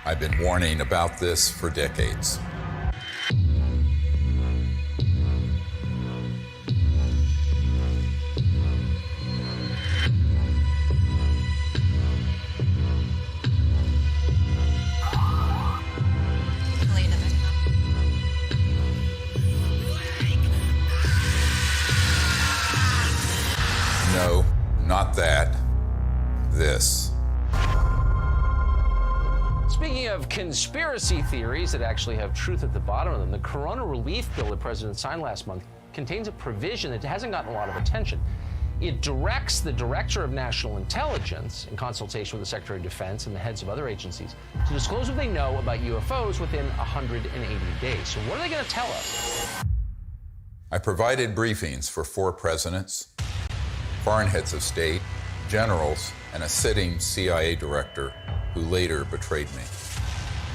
I've been warning about this for decades. No, not that. This. Speaking of conspiracy theories that actually have truth at the bottom of them, the Corona relief bill the president signed last month contains a provision that hasn't gotten a lot of attention. It directs the Director of National Intelligence, in consultation with the Secretary of Defense and the heads of other agencies, to disclose what they know about UFOs within 180 days. So what are they going to tell us? I provided briefings for 4 presidents, foreign heads of state, generals, and a sitting CIA director who later betrayed me.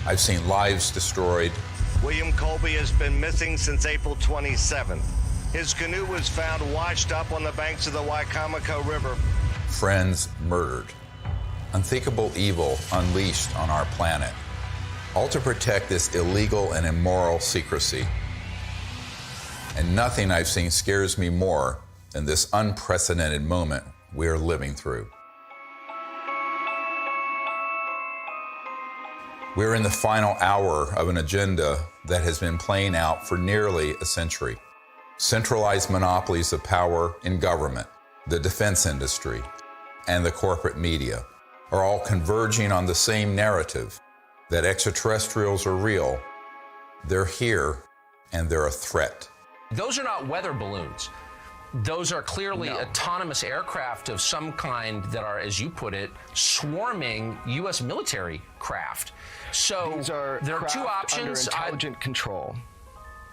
I've seen lives destroyed. William Colby has been missing since April 27th. His canoe was found washed up on the banks of the Wicomico River. Friends murdered. Unthinkable evil unleashed on our planet. All to protect this illegal and immoral secrecy. And nothing I've seen scares me more than this unprecedented moment we're living through. We're in the final hour of an agenda that has been playing out for nearly a century. Centralized monopolies of power in government, the defense industry, and the corporate media are all converging on the same narrative that extraterrestrials are real, they're here, and they're a threat. Those are not weather balloons. Those are clearly autonomous aircraft of some kind that are, as you put it, swarming U.S. military craft. So there are 2 options. Under intelligent control.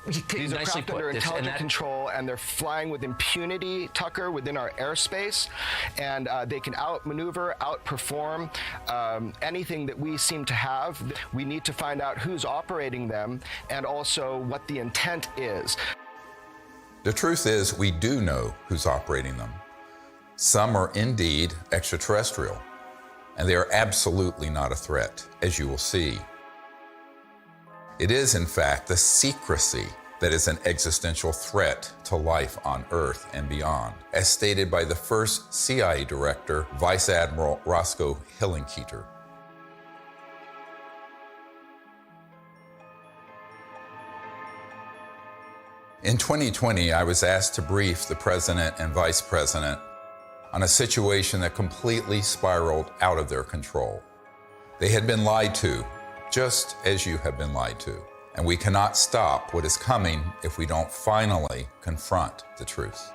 These are craft under intelligent control, and they're flying with impunity, Tucker, within our airspace, and they can outmaneuver, outperform anything that we seem to have. We need to find out who's operating them and also what the intent is. The truth is, we do know who's operating them. Some are indeed extraterrestrial, and they are absolutely not a threat, as you will see. It is, in fact, the secrecy that is an existential threat to life on Earth and beyond, as stated by the first CIA director, Vice Admiral Roscoe Hillenkoetter. In 2020, I was asked to brief the president and vice president on a situation that completely spiraled out of their control. They had been lied to, just as you have been lied to. And we cannot stop what is coming if we don't finally confront the truth.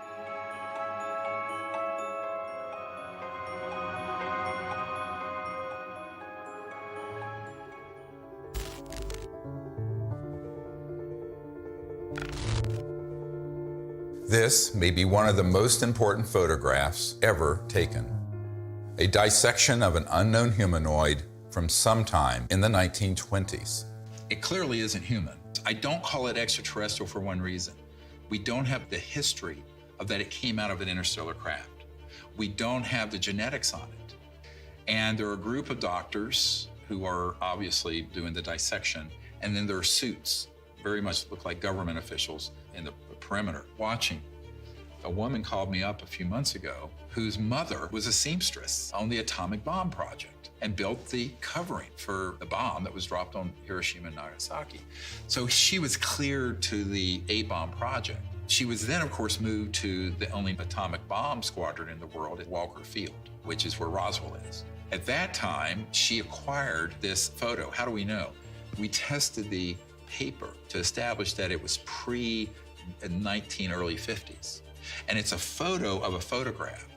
This may be one of the most important photographs ever taken. A dissection of an unknown humanoid from sometime in the 1920s. It clearly isn't human. I don't call it extraterrestrial for one reason. We don't have the history of that it came out of an interstellar craft. We don't have the genetics on it. And there are a group of doctors who are obviously doing the dissection, and then there are suits, very much look like government officials in the perimeter watching. A woman called me up a few months ago whose mother was a seamstress on the atomic bomb project and built the covering for the bomb that was dropped on Hiroshima and Nagasaki. So she was cleared to the A-bomb project. She was then, of course, moved to the only atomic bomb squadron in the world at Walker Field, which is where Roswell is. At that time, she acquired this photo. How do we know? We tested the paper to establish that it was early 50s. And it's a photo of a photograph.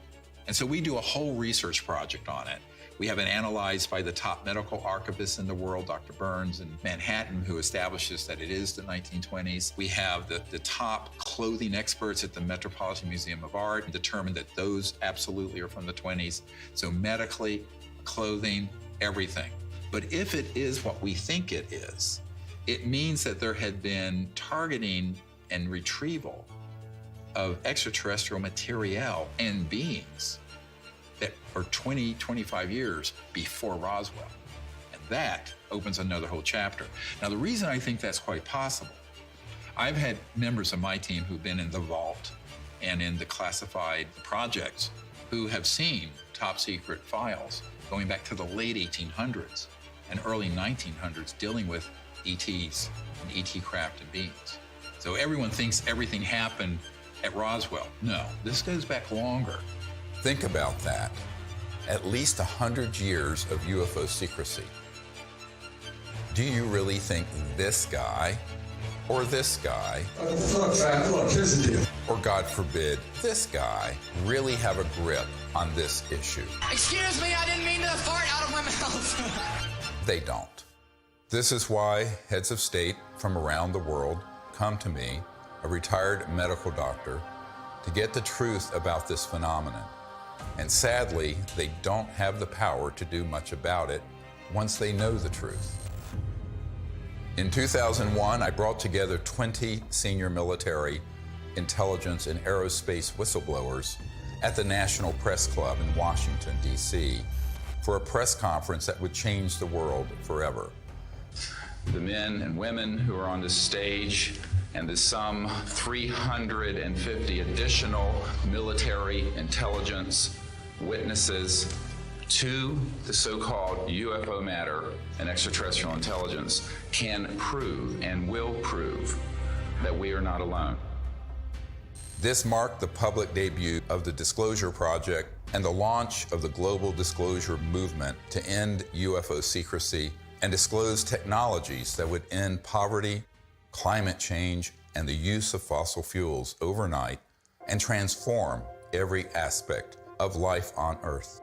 And so we do a whole research project on it. We have it analyzed by the top medical archivist in the world, Dr. Burns in Manhattan, who establishes that it is the 1920s. We have the top clothing experts at the Metropolitan Museum of Art determined that those absolutely are from the 20s. So medically, clothing, everything. But if it is what we think it is, it means that there had been targeting and retrieval of extraterrestrial material and beings that are 20, 25 years before Roswell. And that opens another whole chapter. Now, the reason I think that's quite possible, I've had members of my team who've been in the vault and in the classified projects who have seen top secret files going back to the late 1800s and early 1900s dealing with ETs and ET craft and beings. So everyone thinks everything happened at Roswell. No, this goes back longer. Think about that. At least 100 years of UFO secrecy. Do you really think this guy or this guy, or God forbid, this guy, really have a grip on this issue? Excuse me, I didn't mean to fart out of my mouth. They don't. This is why heads of state from around the world come to me, a retired medical doctor, to get the truth about this phenomenon. And sadly, they don't have the power to do much about it once they know the truth. In 2001, I brought together 20 senior military, intelligence, and aerospace whistleblowers at the National Press Club in Washington, D.C., for a press conference that would change the world forever. The men and women who are on this stage and the some 350 additional military intelligence witnesses to the so-called UFO matter and extraterrestrial intelligence can prove and will prove that we are not alone. This marked the public debut of the Disclosure Project and the launch of the global disclosure movement to end UFO secrecy and disclose technologies that would end poverty, climate change, and the use of fossil fuels overnight and transform every aspect of life on Earth.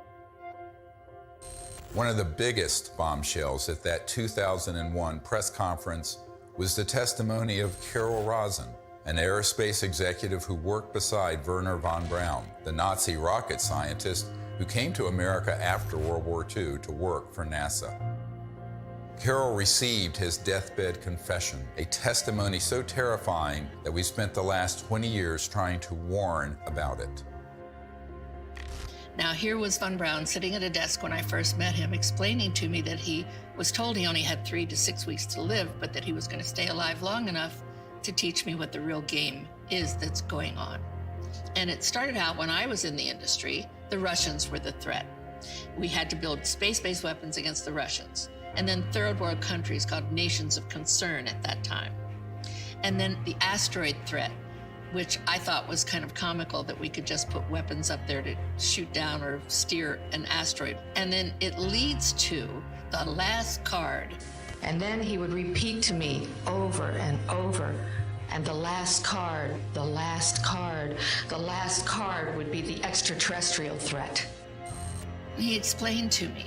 One of the biggest bombshells at that 2001 press conference was the testimony of Carol Rosin, an aerospace executive who worked beside Wernher von Braun, the Nazi rocket scientist who came to America after World War II to work for NASA. Carol received his deathbed confession, a testimony so terrifying that we spent the last 20 years trying to warn about it. Now, here was von Braun sitting at a desk when I first met him, explaining to me that he was told he only had 3 to 6 weeks to live, but that he was going to stay alive long enough to teach me what the real game is that's going on. And it started out when I was in the industry, the Russians were the threat. We had to build space-based weapons against the Russians. And then third world countries called nations of concern at that time. And then the asteroid threat, which I thought was kind of comical that we could just put weapons up there to shoot down or steer an asteroid. And then it leads to the last card. And then he would repeat to me over and over, and the last card, the last card, the last card would be the extraterrestrial threat. He explained to me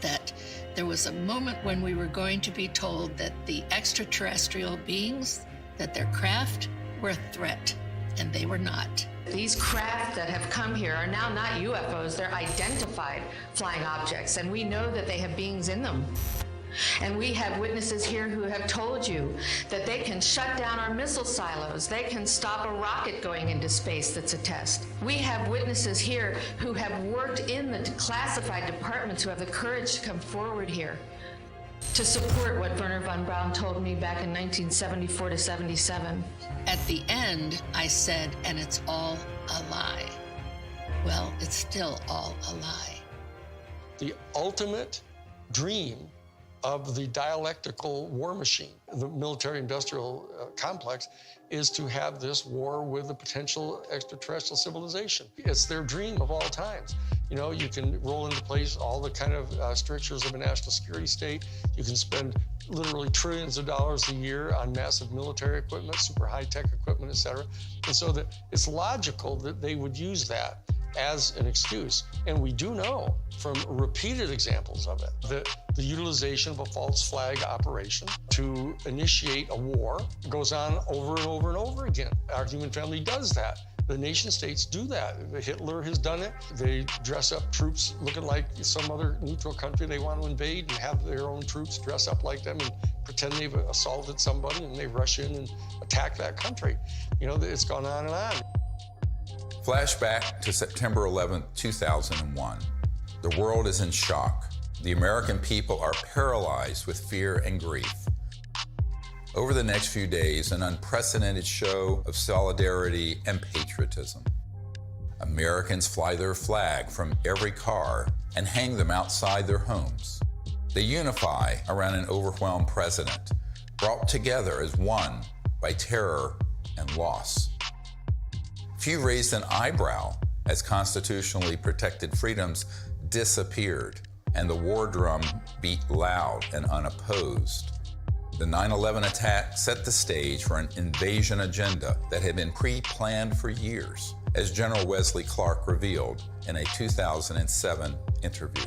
that there was a moment when we were going to be told that the extraterrestrial beings, that their craft were a threat, and they were not. These craft that have come here are now not UFOs, they're identified flying objects, and we know that they have beings in them. And we have witnesses here who have told you that they can shut down our missile silos. They can stop a rocket going into space that's a test. We have witnesses here who have worked in the classified departments who have the courage to come forward here to support what Wernher von Braun told me back in 1974 to 77. At the end, I said, and it's all a lie. Well, it's still all a lie. The ultimate dream of the dialectical war machine, the military-industrial complex, is to have this war with a potential extraterrestrial civilization. It's their dream of all times. You know, you can roll into place all the kind of strictures of a national security state. You can spend literally trillions of dollars a year on massive military equipment, super high-tech equipment, et cetera. And so that it's logical that they would use that as an excuse. And we do know from repeated examples of it that the utilization of a false flag operation to initiate a war goes on over and over and over again. Our human family does that. The nation states do that. Hitler has done it. They dress up troops looking like some other neutral country they want to invade and have their own troops dress up like them and pretend they've assaulted somebody, and they rush in and attack that country. You know, it's gone on and on. Flashback to September 11th, 2001. The world is in shock. The American people are paralyzed with fear and grief. Over the next few days, an unprecedented show of solidarity and patriotism. Americans fly their flag from every car and hang them outside their homes. They unify around an overwhelmed president, brought together as one by terror and loss. Few raised an eyebrow as constitutionally protected freedoms disappeared and the war drum beat loud and unopposed. The 9/11 attack set the stage for an invasion agenda that had been pre-planned for years, as General Wesley Clark revealed in a 2007 interview.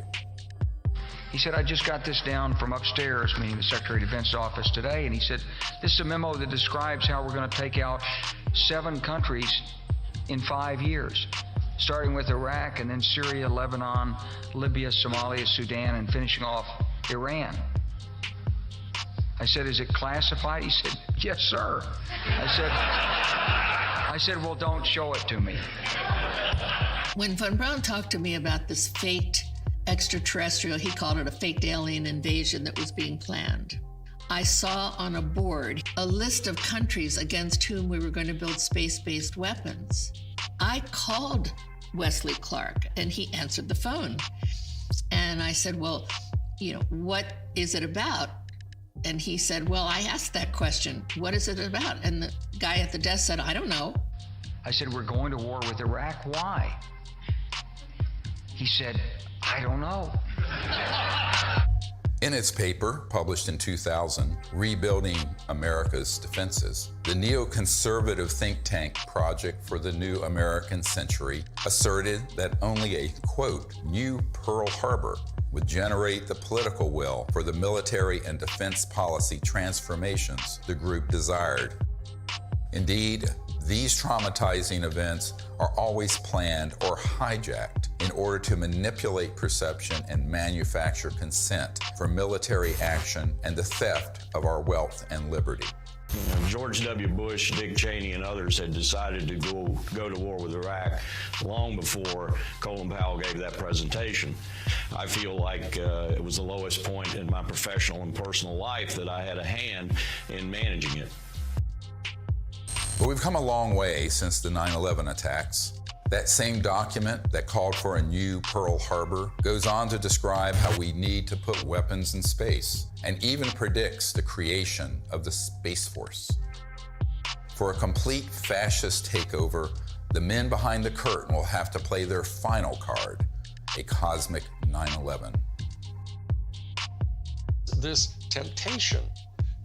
He said, I just got this down from upstairs, meaning the Secretary of Defense's office today, and he said, this is a memo that describes how we're going to take out 7 countries in 5 years, starting with Iraq and then Syria, Lebanon, Libya, Somalia, Sudan, and finishing off Iran. I said, is it classified? He said, yes, sir. I said, well, don't show it to me. When Von Braun talked to me about this faked extraterrestrial, he called it a faked alien invasion that was being planned, I saw on a board a list of countries against whom we were going to build space-based weapons. I called Wesley Clark and he answered the phone. And I said, well, what is it about? And he said, well, I asked that question. What is it about? And the guy at the desk said, I don't know. I said, we're going to war with Iraq. Why? He said, I don't know. In its paper, published in 2000, Rebuilding America's Defenses, the neoconservative think tank Project for the New American Century asserted that only a, quote, new Pearl Harbor would generate the political will for the military and defense policy transformations the group desired. Indeed, these traumatizing events are always planned or hijacked in order to manipulate perception and manufacture consent for military action and the theft of our wealth and liberty. George W. Bush, Dick Cheney, and others had decided to go to war with Iraq long before Colin Powell gave that presentation. I feel like it was the lowest point in my professional and personal life that I had a hand in managing it. But we've come a long way since the 9/11 attacks. That same document that called for a new Pearl Harbor goes on to describe how we need to put weapons in space, and even predicts the creation of the Space Force. For a complete fascist takeover, the men behind the curtain will have to play their final card, a cosmic 9/11. This temptation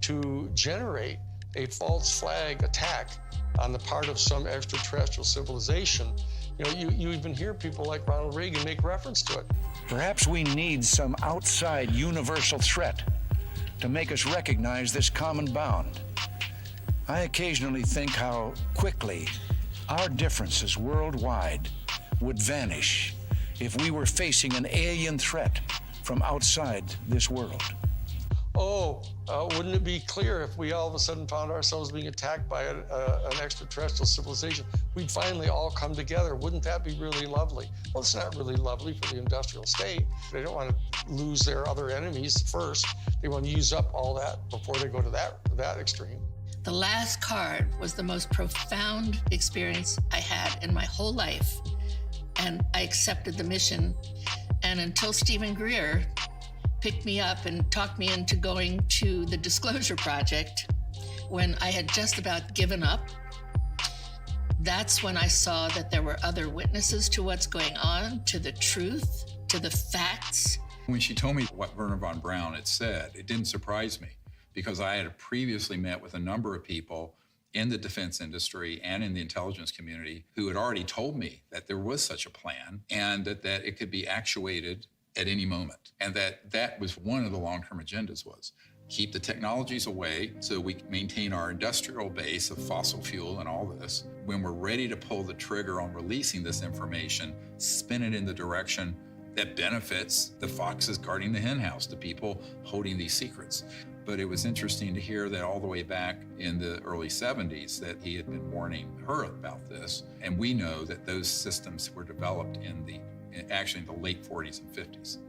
to generate a false flag attack on the part of some extraterrestrial civilization, you even hear people like Ronald Reagan make reference to it. Perhaps we need some outside universal threat to make us recognize this common bound. I occasionally think how quickly our differences worldwide would vanish if we were facing an alien threat from outside this world. Wouldn't it be clear if we all of a sudden found ourselves being attacked by an extraterrestrial civilization? We'd finally all come together. Wouldn't that be really lovely? Well, it's not really lovely for the industrial state. They don't want to lose their other enemies first. They want to use up all that before they go to that extreme. The last card was the most profound experience I had in my whole life. And I accepted the mission. And until Steven Greer picked me up and talked me into going to the Disclosure Project, when I had just about given up, that's when I saw that there were other witnesses to what's going on, to the truth, to the facts. When she told me what Wernher von Braun had said, it didn't surprise me, because I had previously met with a number of people in the defense industry and in the intelligence community who had already told me that there was such a plan and that it could be actuated at any moment. And that was one of the long-term agendas, was keep the technologies away so we can maintain our industrial base of fossil fuel and all this. When we're ready to pull the trigger on releasing this information, spin it in the direction that benefits the foxes guarding the hen house, the people holding these secrets. But it was interesting to hear that all the way back in the early 70s that he had been warning her about this. And we know that those systems were developed in the late 40s and 50s.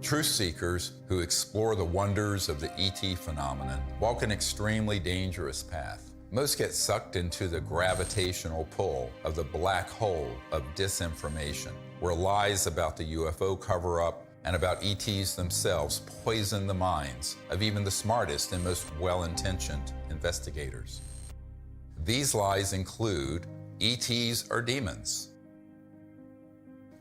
Truth seekers who explore the wonders of the ET phenomenon walk an extremely dangerous path. Most get sucked into the gravitational pull of the black hole of disinformation, where lies about the UFO cover-up and about ETs themselves poison the minds of even the smartest and most well-intentioned investigators. These lies include ETs are demons.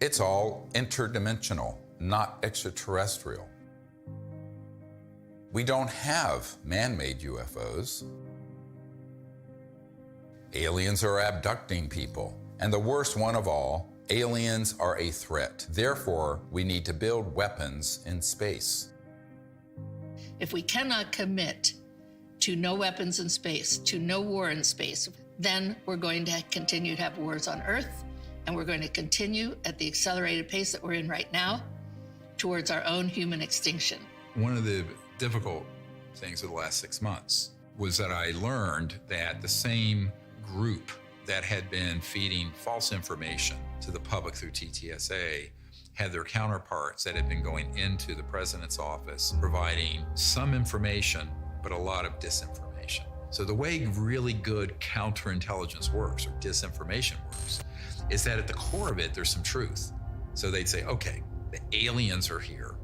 It's all interdimensional, not extraterrestrial. We don't have man-made UFOs. Aliens are abducting people. And the worst one of all, aliens are a threat. Therefore, we need to build weapons in space. If we cannot commit to no weapons in space, to no war in space, then we're going to continue to have wars on Earth, and we're going to continue at the accelerated pace that we're in right now towards our own human extinction. One of the difficult things of the last 6 months was that I learned that the same group that had been feeding false information to the public through TTSA had their counterparts that had been going into the president's office providing some information, but a lot of disinformation. So the way really good counterintelligence works, or disinformation works, is that at the core of it, there's some truth. So they'd say, okay, the aliens are here,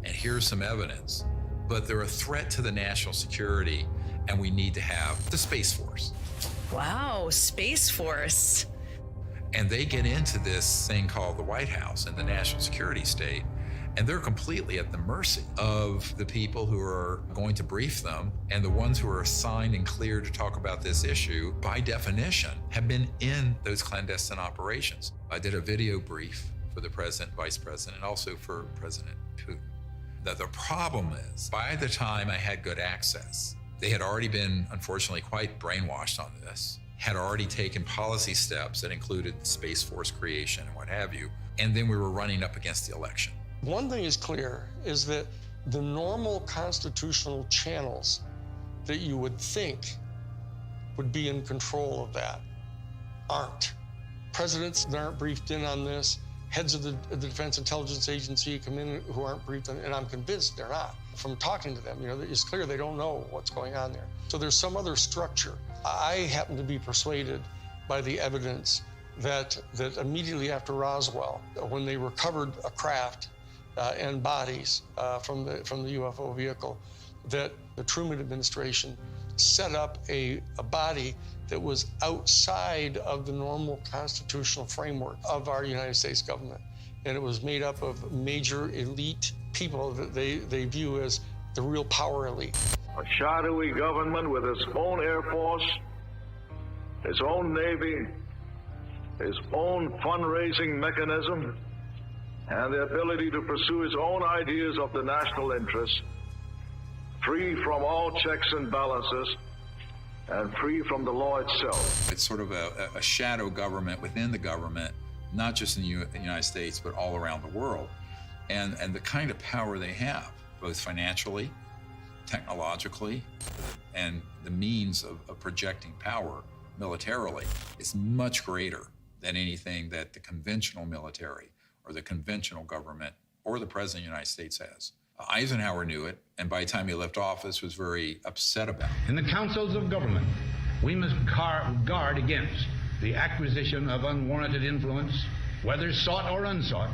and here's some evidence, but they're a threat to the national security, and we need to have the Space Force. Wow, Space Force. And they get into this thing called the White House and the national security state, and they're completely at the mercy of the people who are going to brief them, and the ones who are assigned and cleared to talk about this issue, by definition, have been in those clandestine operations. I did a video brief for the president, vice president, and also for President Putin. That the problem is, by the time I had good access, they had already been, unfortunately, quite brainwashed on this, had already taken policy steps that included the Space Force creation and what have you, and then we were running up against the election. One thing is clear, is that the normal constitutional channels that you would think would be in control of that aren't. Presidents aren't briefed in on this. Heads of the Defense Intelligence Agency come in who aren't briefed, and I'm convinced they're not. From talking to them, it's clear they don't know what's going on there. So there's some other structure. I happen to be persuaded by the evidence that immediately after Roswell, when they recovered a craft and bodies from the UFO vehicle, that the Truman administration set up a body that was outside of the normal constitutional framework of our United States government. And it was made up of major elite people that they view as the real power elite. A shadowy government with its own Air Force, its own Navy, its own fundraising mechanism, and the ability to pursue its own ideas of the national interest, free from all checks and balances, and free from the law itself. It's sort of a shadow government within the government, not just in the United States, but all around the world. And the kind of power they have, both financially, technologically, and the means of projecting power militarily, is much greater than anything that the conventional military or the conventional government or the President of the United States has. Eisenhower knew it, and by the time he left office was very upset about it. In the councils of government, we must guard against the acquisition of unwarranted influence, whether sought or unsought,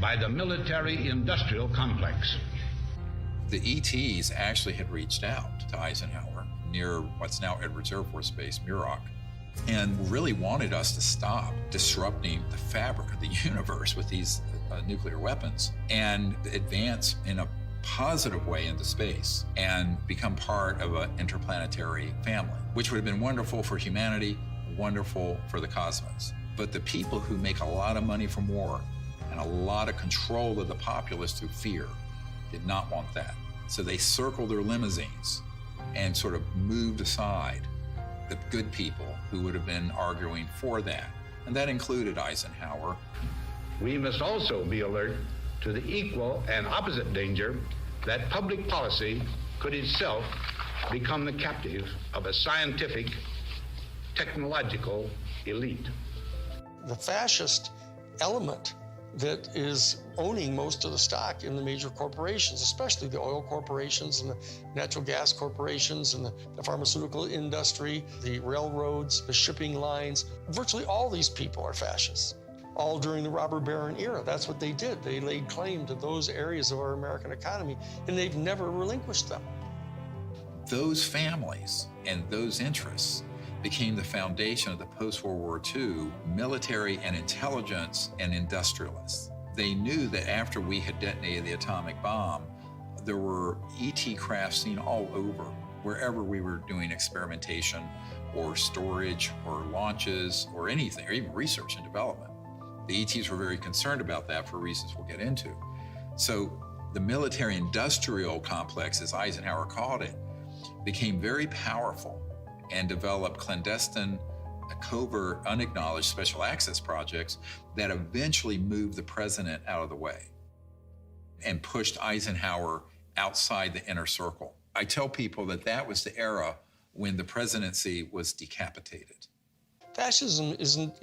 by the military-industrial complex. The ETs actually had reached out to Eisenhower near what's now Edwards Air Force Base, Muroc, and really wanted us to stop disrupting the fabric of the universe with these nuclear weapons and advance in a positive way into space and become part of an interplanetary family, which would have been wonderful for humanity, wonderful for the cosmos. But the people who make a lot of money from war and a lot of control of the populace through fear did not want that. So they circled their limousines and sort of moved aside the good people who would have been arguing for that. And that included Eisenhower. We must also be alert to the equal and opposite danger that public policy could itself become the captive of a scientific, technological elite. The fascist element that is owning most of the stock in the major corporations, especially the oil corporations and the natural gas corporations and the pharmaceutical industry, the railroads, the shipping lines. Virtually all these people are fascists, all during the robber baron era. That's what they did. They laid claim to those areas of our American economy, and they've never relinquished them. Those families and those interests became the foundation of the post-World War II military and intelligence and industrialists. They knew that after we had detonated the atomic bomb, there were ET craft seen all over, wherever we were doing experimentation or storage or launches or anything, or even research and development. The ETs were very concerned about that for reasons we'll get into. So the military-industrial complex, as Eisenhower called it, became very powerful and developed clandestine, covert, unacknowledged special access projects that eventually moved the president out of the way and pushed Eisenhower outside the inner circle. I tell people that that was the era when the presidency was decapitated. Fascism isn't,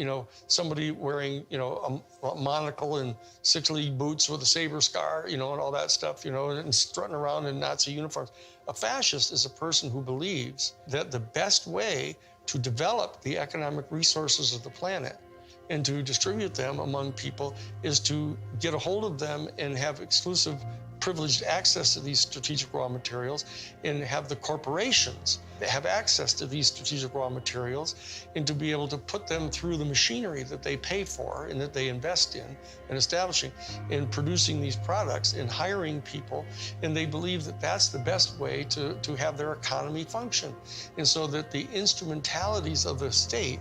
somebody wearing, a monocle and 6-league boots with a saber scar, and all that stuff, and strutting around in Nazi uniforms. A fascist is a person who believes that the best way to develop the economic resources of the planet and to distribute them among people is to get a hold of them and have exclusive privileged access to these strategic raw materials, and have the corporations that have access to these strategic raw materials, and to be able to put them through the machinery that they pay for and that they invest in and establishing and producing these products and hiring people. And they believe that that's the best way to have their economy function. And so that the instrumentalities of the state,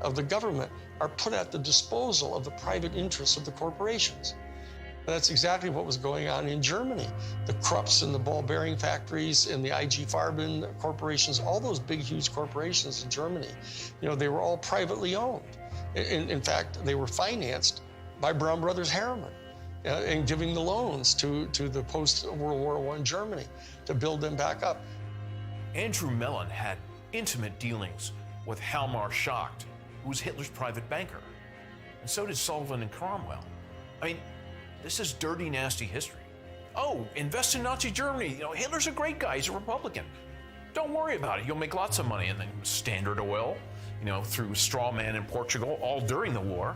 of the government, are put at the disposal of the private interests of the corporations. That's exactly what was going on in Germany. The Krupps and the ball bearing factories and the IG Farben corporations, all those big, huge corporations in Germany, they were all privately owned. In fact, they were financed by Brown Brothers Harriman and giving the loans to the post-World War I Germany to build them back up. Andrew Mellon had intimate dealings with Hjalmar Schacht, who was Hitler's private banker. And so did Sullivan and Cromwell. This is dirty, nasty history. Oh, invest in Nazi Germany. Hitler's a great guy. He's a Republican. Don't worry about it. You'll make lots of money. And then Standard Oil, through straw man in Portugal, all during the war.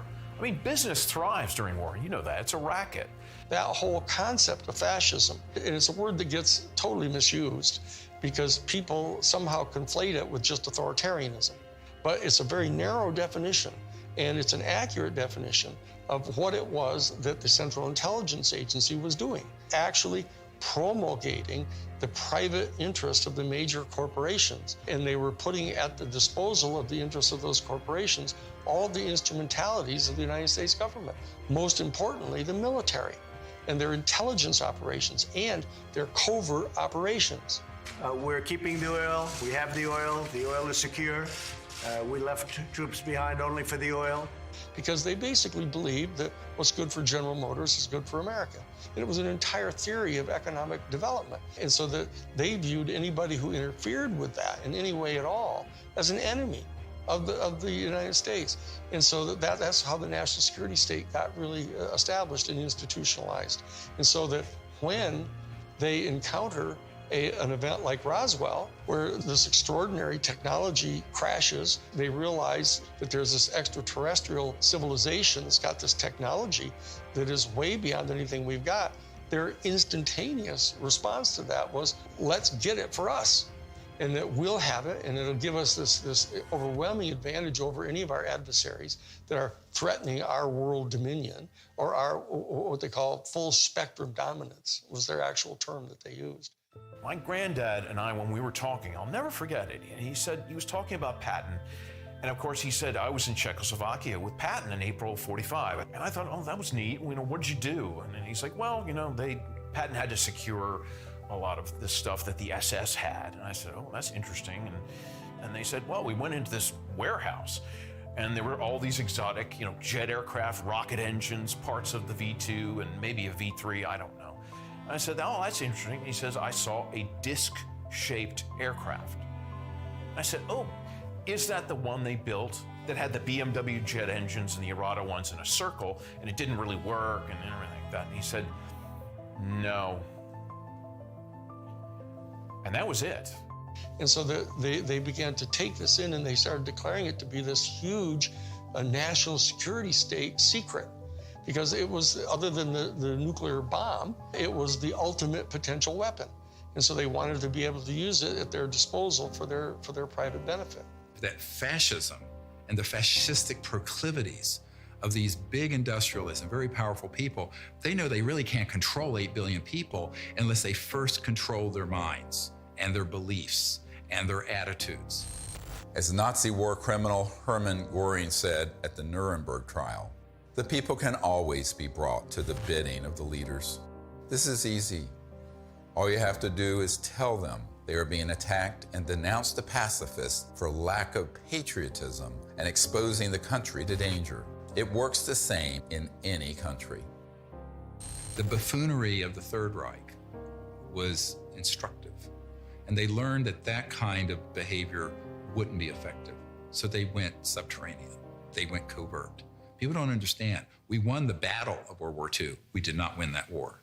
Business thrives during war. You know that. It's a racket. That whole concept of fascism, and it's a word that gets totally misused because people somehow conflate it with just authoritarianism. But it's a very narrow definition, and it's an accurate definition of what it was that the Central Intelligence Agency was doing, actually promulgating the private interest of the major corporations. And they were putting at the disposal of the interests of those corporations all the instrumentalities of the United States government, most importantly, the military and their intelligence operations and their covert operations. We're keeping the oil. We have the oil. The oil is secure. We left troops behind only for the oil. Because they basically believed that what's good for General Motors is good for America. And it was an entire theory of economic development. And so that they viewed anybody who interfered with that in any way at all as an enemy of the United States. And so that's how the national security state got really established and institutionalized. And so that when they encounter an event like Roswell, where this extraordinary technology crashes, they realize that there's this extraterrestrial civilization that's got this technology that is way beyond anything we've got. Their instantaneous response to that was, let's get it for us. And that we'll have it, and it'll give us this overwhelming advantage over any of our adversaries that are threatening our world dominion, or our, what they call full spectrum dominance, was their actual term that they used. My granddad and I, when we were talking, I'll never forget it. And he said, he was talking about Patton. And of course, he said, I was in Czechoslovakia with Patton in April of '45. And I thought, oh, that was neat. What did you do? And then he's like, well, Patton had to secure a lot of the stuff that the SS had. And I said, oh, that's interesting. And they said, well, we went into this warehouse and there were all these exotic, jet aircraft, rocket engines, parts of the V2 and maybe a V3, I don't know. And I said, oh, that's interesting. He says, I saw a disc-shaped aircraft. I said, oh, is that the one they built that had the BMW jet engines and the Arado ones in a circle, and it didn't really work and everything like that. And he said, no. And that was it. And so they began to take this in, and they started declaring it to be this huge national security state secret, because it was, other than the nuclear bomb, it was the ultimate potential weapon. And so they wanted to be able to use it at their disposal for their private benefit. That fascism and the fascistic proclivities of these big industrialists and very powerful people, they know they really can't control 8 billion people unless they first control their minds and their beliefs and their attitudes. As Nazi war criminal Hermann Göring said at the Nuremberg trial, the people can always be brought to the bidding of the leaders. This is easy. All you have to do is tell them they are being attacked and denounce the pacifists for lack of patriotism and exposing the country to danger. It works the same in any country. The buffoonery of the Third Reich was instructive, and they learned that that kind of behavior wouldn't be effective. So they went subterranean. They went covert. People don't understand. We won the battle of World War II. We did not win that war.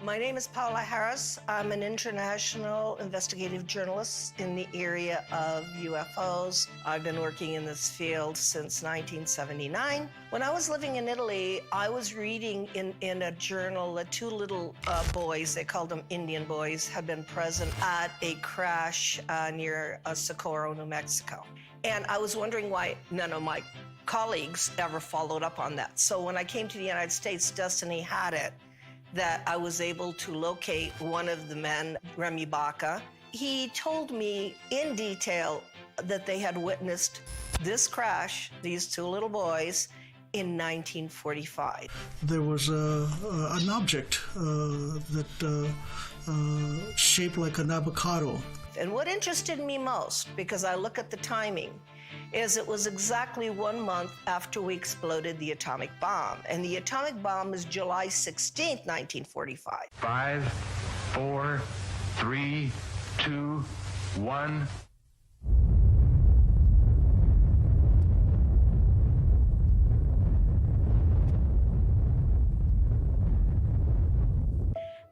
My name is Paula Harris. I'm an international investigative journalist in the area of UFOs. I've been working in this field since 1979. When I was living in Italy, I was reading in a journal that two little boys, they called them Indian boys, had been present at a crash near Socorro, New Mexico. And I was wondering why none of my colleagues ever followed up on that. So when I came to the United States, Destiny had it, that I was able to locate one of the men, Remy Baca. He told me in detail that they had witnessed this crash, these two little boys, in 1945. There was an object that shaped like an avocado. And what interested me most, because I look at the timing, is it was exactly 1 month after we exploded the atomic bomb. And the atomic bomb is July 16th, 1945. 5, 4, 3, 2, 1.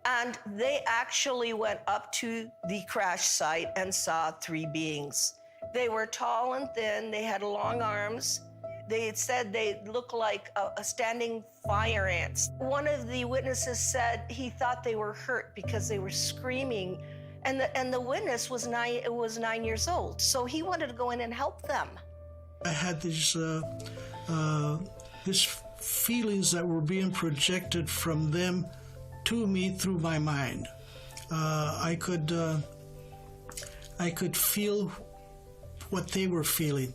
And they actually went up to the crash site and saw 3 beings. They were tall and thin, they had long arms. They had said they looked like a standing fire ants. One of the witnesses said he thought they were hurt because they were screaming, and the witness was 9 years old, so he wanted to go in and help them. I had these feelings that were being projected from them to me through my mind. I could feel what they were feeling: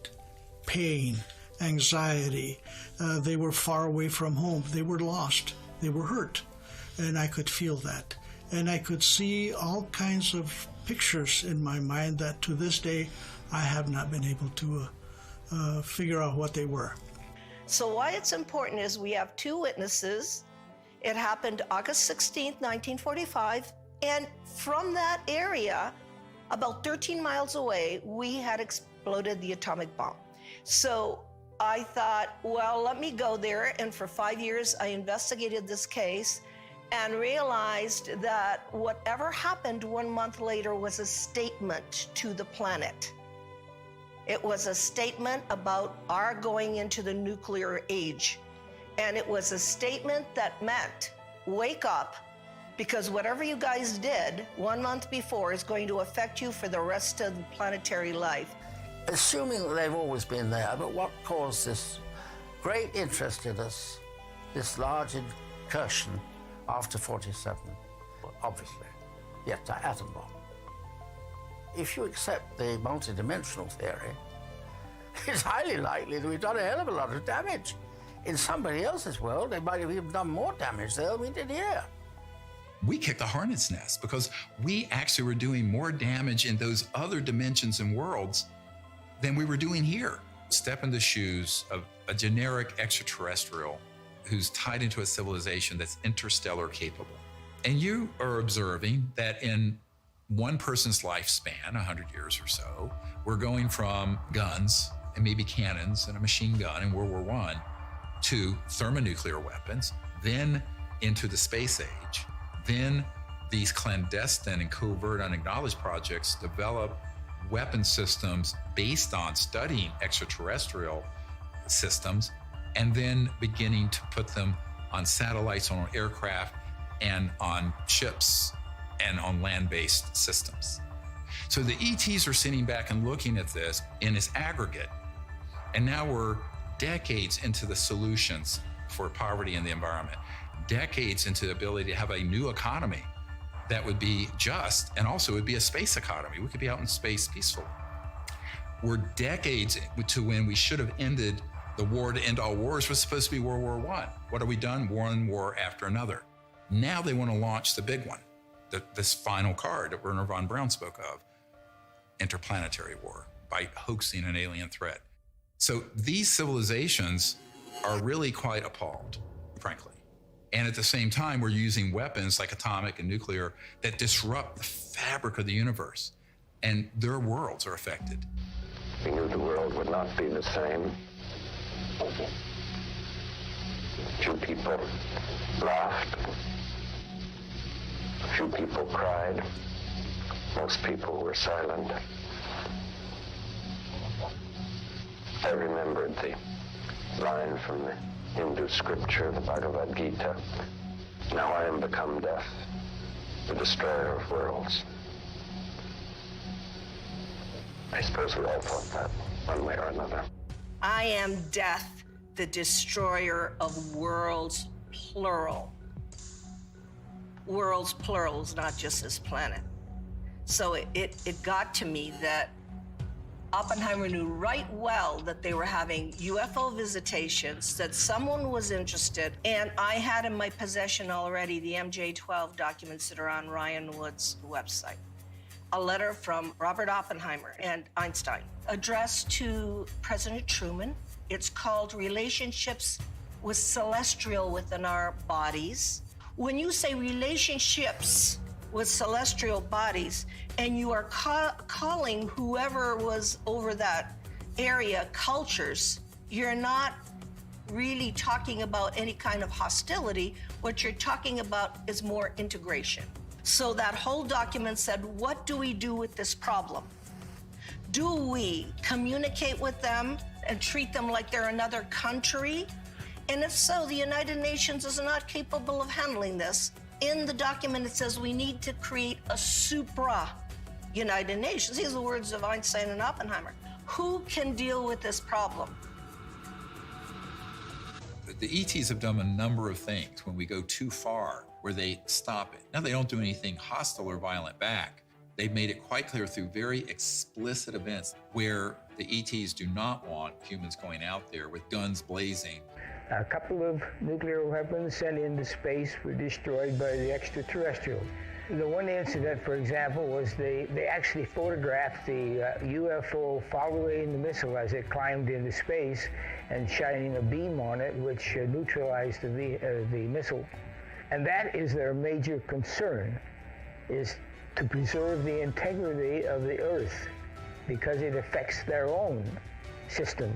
pain, anxiety. They were far away from home. They were lost. They were hurt. And I could feel that. And I could see all kinds of pictures in my mind that to this day I have not been able to figure out what they were. So why it's important is we have 2 witnesses. It happened August 16th, 1945. And from that area, about 13 miles away, we had exploded the atomic bomb. So I thought, well, let me go there. And for 5 years, I investigated this case and realized that whatever happened 1 month later was a statement to the planet. It was a statement about our going into the nuclear age. And it was a statement that meant, wake up, because whatever you guys did 1 month before is going to affect you for the rest of the planetary life. Assuming that they've always been there, but what caused this great interest in us, this large incursion after 47? Obviously, the atom bomb. If you accept the multidimensional theory, it's highly likely that we've done a hell of a lot of damage. In somebody else's world, they might have even done more damage there than we did here. We kicked the hornet's nest because we actually were doing more damage in those other dimensions and worlds than we were doing here. Step in the shoes of a generic extraterrestrial who's tied into a civilization that's interstellar capable. And you are observing that in one person's lifespan, 100 years or so, we're going from guns and maybe cannons and a machine gun in World War I to thermonuclear weapons, then into the space age. Then these clandestine and covert unacknowledged projects develop weapon systems based on studying extraterrestrial systems and then beginning to put them on satellites, on aircraft, and on ships and on land-based systems. So the ETs are sitting back and looking at this in its aggregate. And now we're decades into the solutions for poverty in the environment, decades into the ability to have a new economy that would be just, and also would be a space economy. We could be out in space peacefully. We're decades to when we should have ended the war to end all wars was supposed to be World War I. What have we done? One war after another. Now they want to launch the big one, this final card that Wernher von Braun spoke of, interplanetary war, by hoaxing an alien threat. So these civilizations are really quite appalled, frankly. And at the same time, we're using weapons like atomic and nuclear that disrupt the fabric of the universe, and their worlds are affected. We knew the world would not be the same. Few people laughed. Few people cried. Most people were silent. I remembered the line from the Hindu scripture, the Bhagavad Gita. Now I am become death, the destroyer of worlds. I suppose we all thought that one way or another. I am death, the destroyer of worlds, plural. Worlds, plural, is not just this planet. So it got to me that Oppenheimer knew right well that they were having UFO visitations, that someone was interested, and I had in my possession already the MJ-12 documents that are on Ryan Wood's website. A letter from Robert Oppenheimer and Einstein addressed to President Truman. It's called Relationships with Celestial Within Our Bodies. When you say relationships with celestial bodies, and you are calling whoever was over that area cultures, you're not really talking about any kind of hostility. What you're talking about is more integration. So that whole document said, what do we do with this problem? Do we communicate with them and treat them like they're another country? And if so, the United Nations is not capable of handling this. In the document, it says we need to create a supra-United Nations. These are the words of Einstein and Oppenheimer. Who can deal with this problem? The ETs have done a number of things when we go too far, where they stop it. Now, they don't do anything hostile or violent back. They've made it quite clear through very explicit events where the ETs do not want humans going out there with guns blazing. A couple of nuclear weapons sent into space were destroyed by the extraterrestrials. The one incident, for example, was they actually photographed the UFO following the missile as it climbed into space and shining a beam on it, which neutralized the missile. And that is their major concern, is to preserve the integrity of the Earth, because it affects their own system.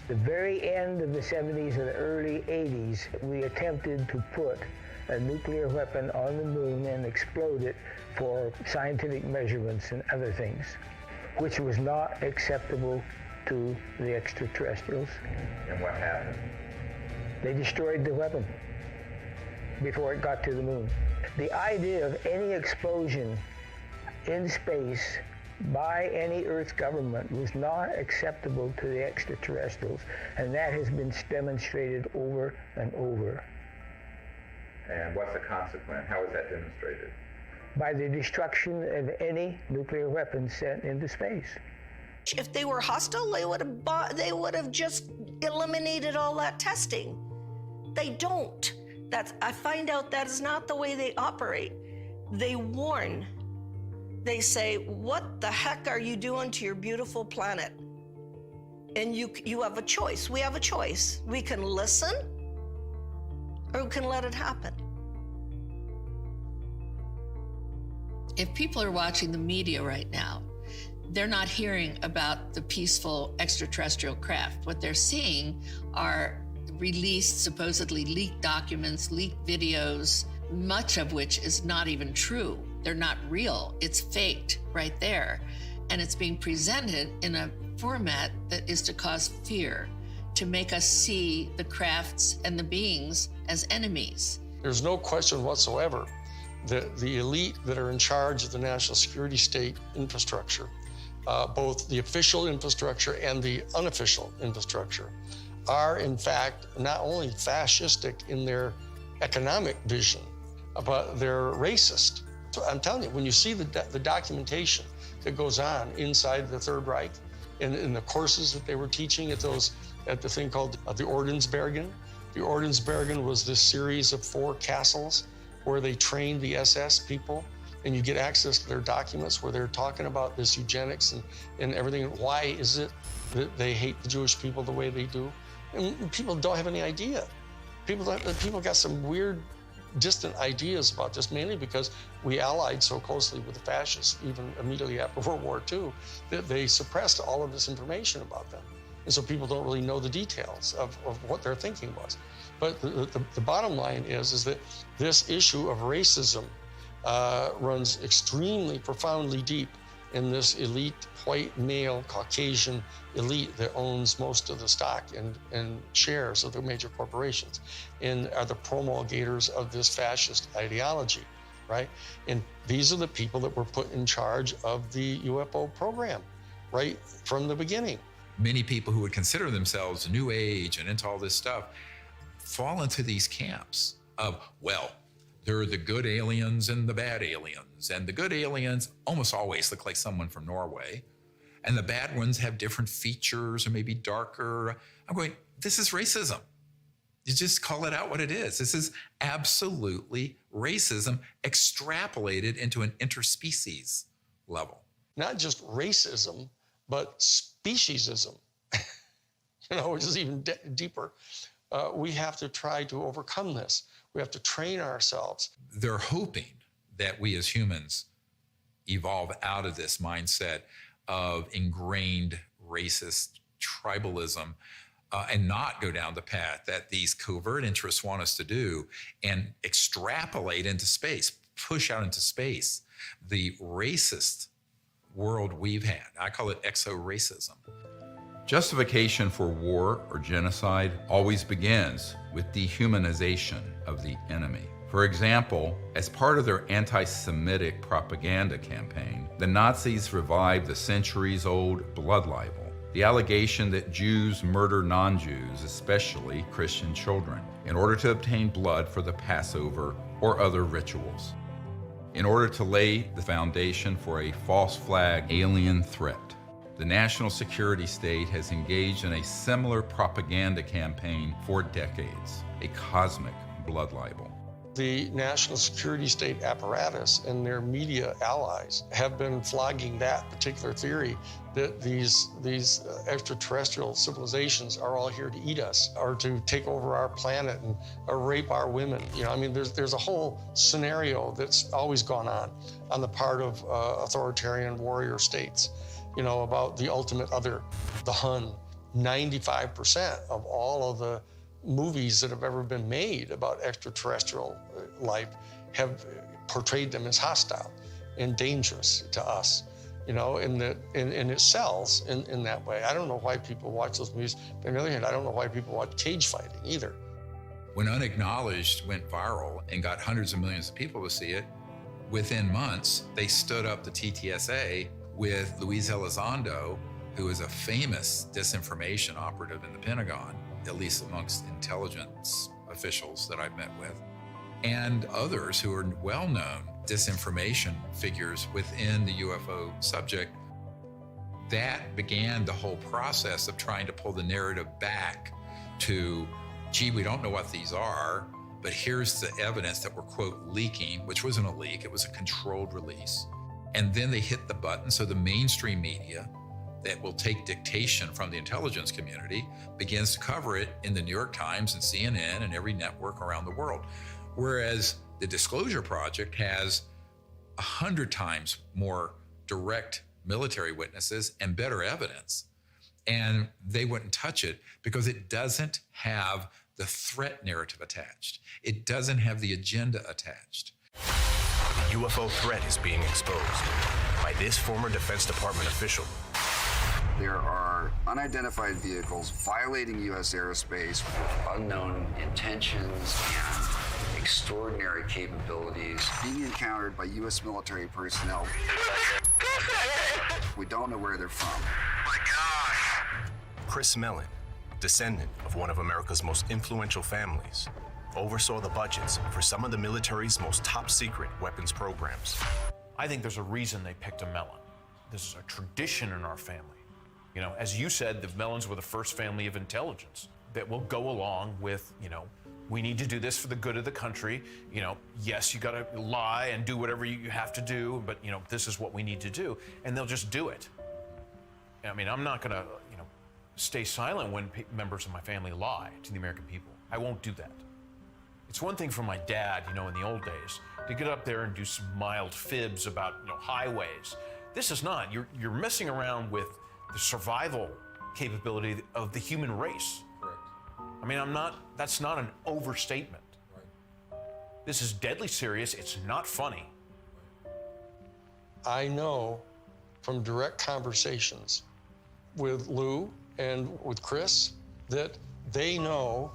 The very end of the 70s and the early 80s, we attempted to put a nuclear weapon on the moon and explode it for scientific measurements and other things, which was not acceptable to the extraterrestrials. And what happened? They destroyed the weapon before it got to the moon. The idea of any explosion in space by any Earth government was not acceptable to the extraterrestrials, and that has been demonstrated over and over. And what's the consequence? How is that demonstrated? By the destruction of any nuclear weapons sent into space. If they were hostile, they would have just eliminated all that testing. They don't. I find out that is not the way they operate. They warn. They say, what the heck are you doing to your beautiful planet? And you have a choice. We have a choice. We can listen, or we can let it happen. If people are watching the media right now, they're not hearing about the peaceful extraterrestrial craft. What they're seeing are released, supposedly leaked documents, leaked videos, much of which is not even true. They're not real. It's faked right there. And it's being presented in a format that is to cause fear, to make us see the crafts and the beings as enemies. There's no question whatsoever that the elite that are in charge of the national security state infrastructure, both the official infrastructure and the unofficial infrastructure, are in fact not only fascistic in their economic vision, but they're racist. So I'm telling you, when you see the documentation that goes on inside the Third Reich, in the courses that they were teaching at the thing called the Ordensbergen. The Ordensbergen was this series of 4 castles where they trained the SS people, and you get access to their documents where they're talking about this eugenics and everything. Why is it that they hate the Jewish people the way they do? And people don't have any idea. People got some weird, distant ideas about this, mainly because we allied so closely with the fascists, even immediately after World War II, that they suppressed all of this information about them. And so people don't really know the details of what their thinking was. But the bottom line is that this issue of racism runs extremely profoundly deep in this elite, white, male, Caucasian elite that owns most of the stock and shares of the major corporations and are the promulgators of this fascist ideology, right? And these are the people that were put in charge of the UFO program right from the beginning. Many people who would consider themselves New Age and into all this stuff fall into these camps of, well, there are the good aliens and the bad aliens. And the good aliens almost always look like someone from Norway. And the bad ones have different features or maybe darker. I'm going, this is racism. You just call it out what it is. This is absolutely racism extrapolated into an interspecies level. Not just racism, but speciesism, which is even deeper. We have to try to overcome this. We have to train ourselves. They're hoping that we as humans evolve out of this mindset of ingrained racist tribalism and not go down the path that these covert interests want us to do and extrapolate into space, push out into space the racist world we've had. I call it exo-racism. Justification for war or genocide always begins with dehumanization of the enemy. For example, as part of their anti-Semitic propaganda campaign, the Nazis revived the centuries-old blood libel, the allegation that Jews murder non-Jews, especially Christian children, in order to obtain blood for the Passover or other rituals, in order to lay the foundation for a false flag alien threat. The national security state has engaged in a similar propaganda campaign for decades, a cosmic blood libel. The national security state apparatus and their media allies have been flogging that particular theory that these extraterrestrial civilizations are all here to eat us or to take over our planet and or rape our women. There's a whole scenario that's always gone on the part of authoritarian warrior states, about the ultimate other, the Hun. 95% of all of the movies that have ever been made about extraterrestrial life have portrayed them as hostile and dangerous to us, and it sells in that way. I don't know why people watch those movies. But on the other hand, I don't know why people watch cage fighting either. When Unacknowledged went viral and got hundreds of millions of people to see it, within months, they stood up the TTSA with Luis Elizondo, who is a famous disinformation operative in the Pentagon, at least amongst intelligence officials that I've met with, and others who are well-known disinformation figures within the UFO subject. That began the whole process of trying to pull the narrative back to, gee, we don't know what these are, but here's the evidence that we're, quote, leaking, which wasn't a leak, it was a controlled release. And then they hit the button, so the mainstream media that will take dictation from the intelligence community begins to cover it in the New York Times and CNN and every network around the world. Whereas the Disclosure Project has 100 times more direct military witnesses and better evidence. And they wouldn't touch it because it doesn't have the threat narrative attached. It doesn't have the agenda attached. The UFO threat is being exposed by this former Defense Department official. There are unidentified vehicles violating U.S. airspace with unknown intentions and extraordinary capabilities being encountered by U.S. military personnel. We don't know where they're from. Chris Mellon, descendant of one of America's most influential families, oversaw the budgets for some of the military's most top-secret weapons programs. I think there's a reason they picked a Mellon. This is a tradition in our family. You know, as you said, the Mellons were the first family of intelligence that will go along with, you know, we need to do this for the good of the country. You know, yes, you got to lie and do whatever you have to do, but, you know, this is what we need to do. And they'll just do it. I mean, I'm not going to, you know, stay silent when members of my family lie to the American people. I won't do that. It's one thing for my dad, you know, in the old days, to get up there and do some mild fibs about, you know, highways. This is not. You're messing around with the survival capability of the human race. Correct. I mean, that's not an overstatement. Right. This is deadly serious. It's not funny. I know from direct conversations with Lou and with Chris that they know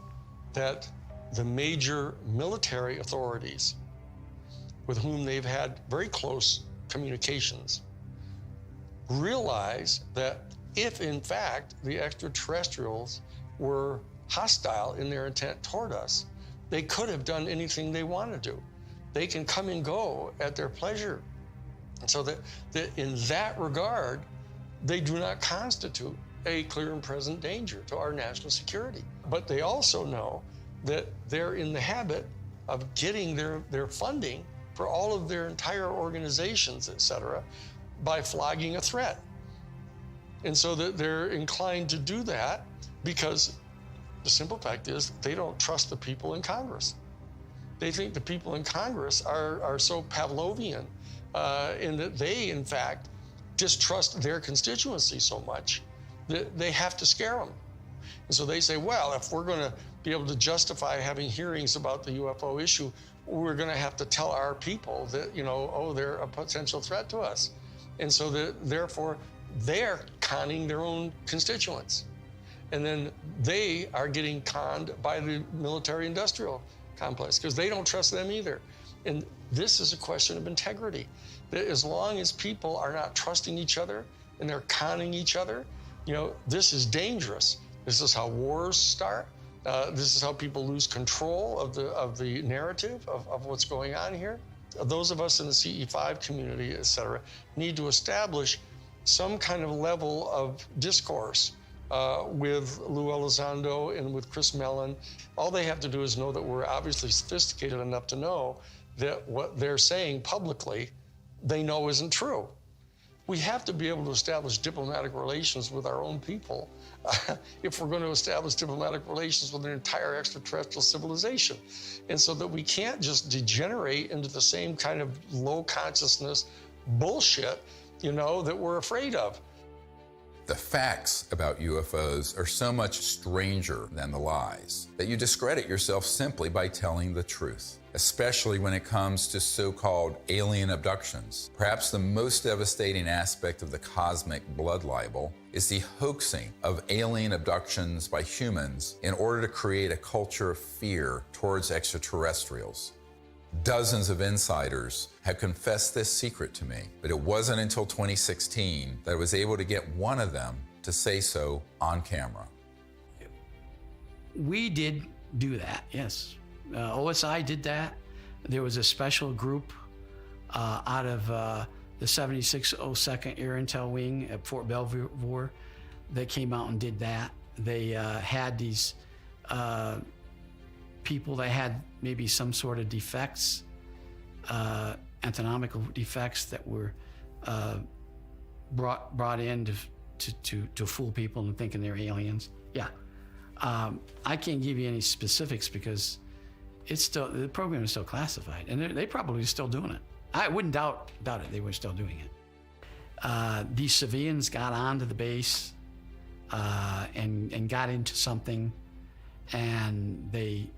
that the major military authorities with whom they've had very close communications realize that if in fact the extraterrestrials were hostile in their intent toward us, they could have done anything they want to do. They can come and go at their pleasure. And so that in that regard, they do not constitute a clear and present danger to our national security. But they also know that they're in the habit of getting their funding for all of their entire organizations, et cetera, by flogging a threat. And so that they're inclined to do that because the simple fact is they don't trust the people in Congress. They think the people in Congress are so Pavlovian in that they, in fact, distrust their constituency so much that they have to scare them. And so they say, well, if we're going to be able to justify having hearings about the UFO issue, we're going to have to tell our people that, you know, oh, they're a potential threat to us. And so therefore, they're conning their own constituents. And then they are getting conned by the military-industrial complex because they don't trust them either. And this is a question of integrity. That as long as people are not trusting each other and they're conning each other, you know, this is dangerous. This is how wars start. This is how people lose control of the narrative of what's going on here. Those of us in the CE5 community, et cetera, need to establish some kind of level of discourse with Lou Elizondo and with Chris Mellon. All they have to do is know that we're obviously sophisticated enough to know that what they're saying publicly, they know isn't true. We have to be able to establish diplomatic relations with our own people if we're going to establish diplomatic relations with an entire extraterrestrial civilization. And so that we can't just degenerate into the same kind of low consciousness bullshit, you know, that we're afraid of. The facts about UFOs are so much stranger than the lies that you discredit yourself simply by telling the truth, especially when it comes to so-called alien abductions. Perhaps the most devastating aspect of the cosmic blood libel is the hoaxing of alien abductions by humans in order to create a culture of fear towards extraterrestrials. Dozens of insiders have confessed this secret to me, but it wasn't until 2016 that I was able to get one of them to say so on camera. We did do that, yes. OSI did that. There was a special group out of the 7602nd Air Intel Wing at Fort Belvoir that came out and did that. They had these people that had maybe some sort of defects, anatomical defects that were brought in to fool people into thinking they're aliens. Yeah, I can't give you any specifics because it's still, the program is still classified, and they probably still doing it. I wouldn't doubt it. They were still doing it. These civilians got onto the base and got into something, and they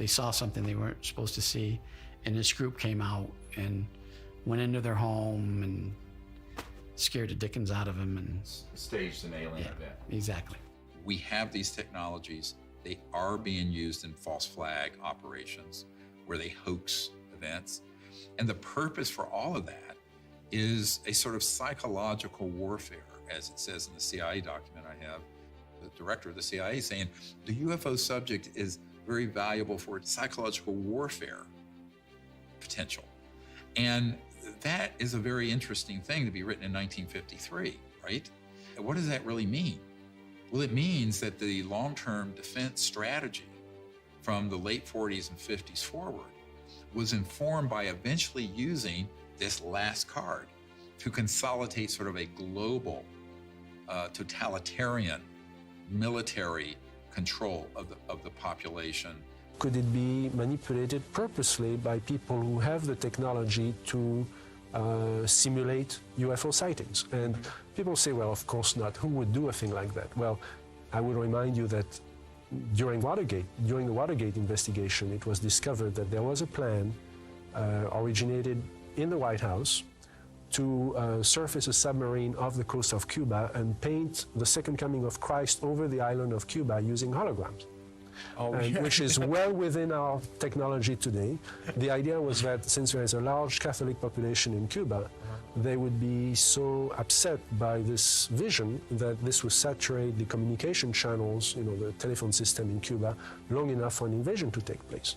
saw something they weren't supposed to see, and this group came out and went into their home and scared the dickens out of them and staged an alien event. Exactly. We have these technologies. They are being used in false flag operations where they hoax events. And the purpose for all of that is a sort of psychological warfare, as it says in the CIA document I have. The director of the CIA saying the UFO subject is very valuable for its psychological warfare potential. And that is a very interesting thing to be written in 1953, right? And what does that really mean? Well, it means that the long-term defense strategy from the late 40s and 50s forward was informed by eventually using this last card to consolidate sort of a global, totalitarian military control of the population. Could it be manipulated purposely by people who have the technology to simulate UFO sightings? And people say, well, of course not. Who would do a thing like that? Well, I would remind you that during the Watergate investigation, it was discovered that there was a plan originated in the White House to surface a submarine off the coast of Cuba and paint the second coming of Christ over the island of Cuba using holograms. Which is well within our technology today. The idea was that since there is a large Catholic population in Cuba, they would be so upset by this vision that this would saturate the communication channels, the telephone system in Cuba, long enough for an invasion to take place.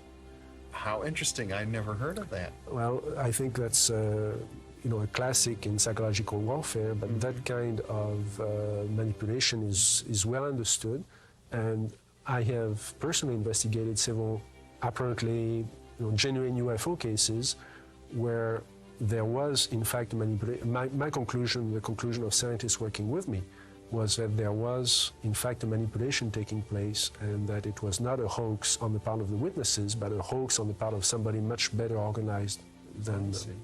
How interesting. I never heard of that. Well, I think that's a classic in psychological warfare, but that kind of manipulation is well understood. And I have personally investigated several apparently genuine UFO cases where there was, in fact, manipulation. My conclusion, the conclusion of scientists working with me, was that there was, in fact, a manipulation taking place, and that it was not a hoax on the part of the witnesses, but a hoax on the part of somebody much better organized than them.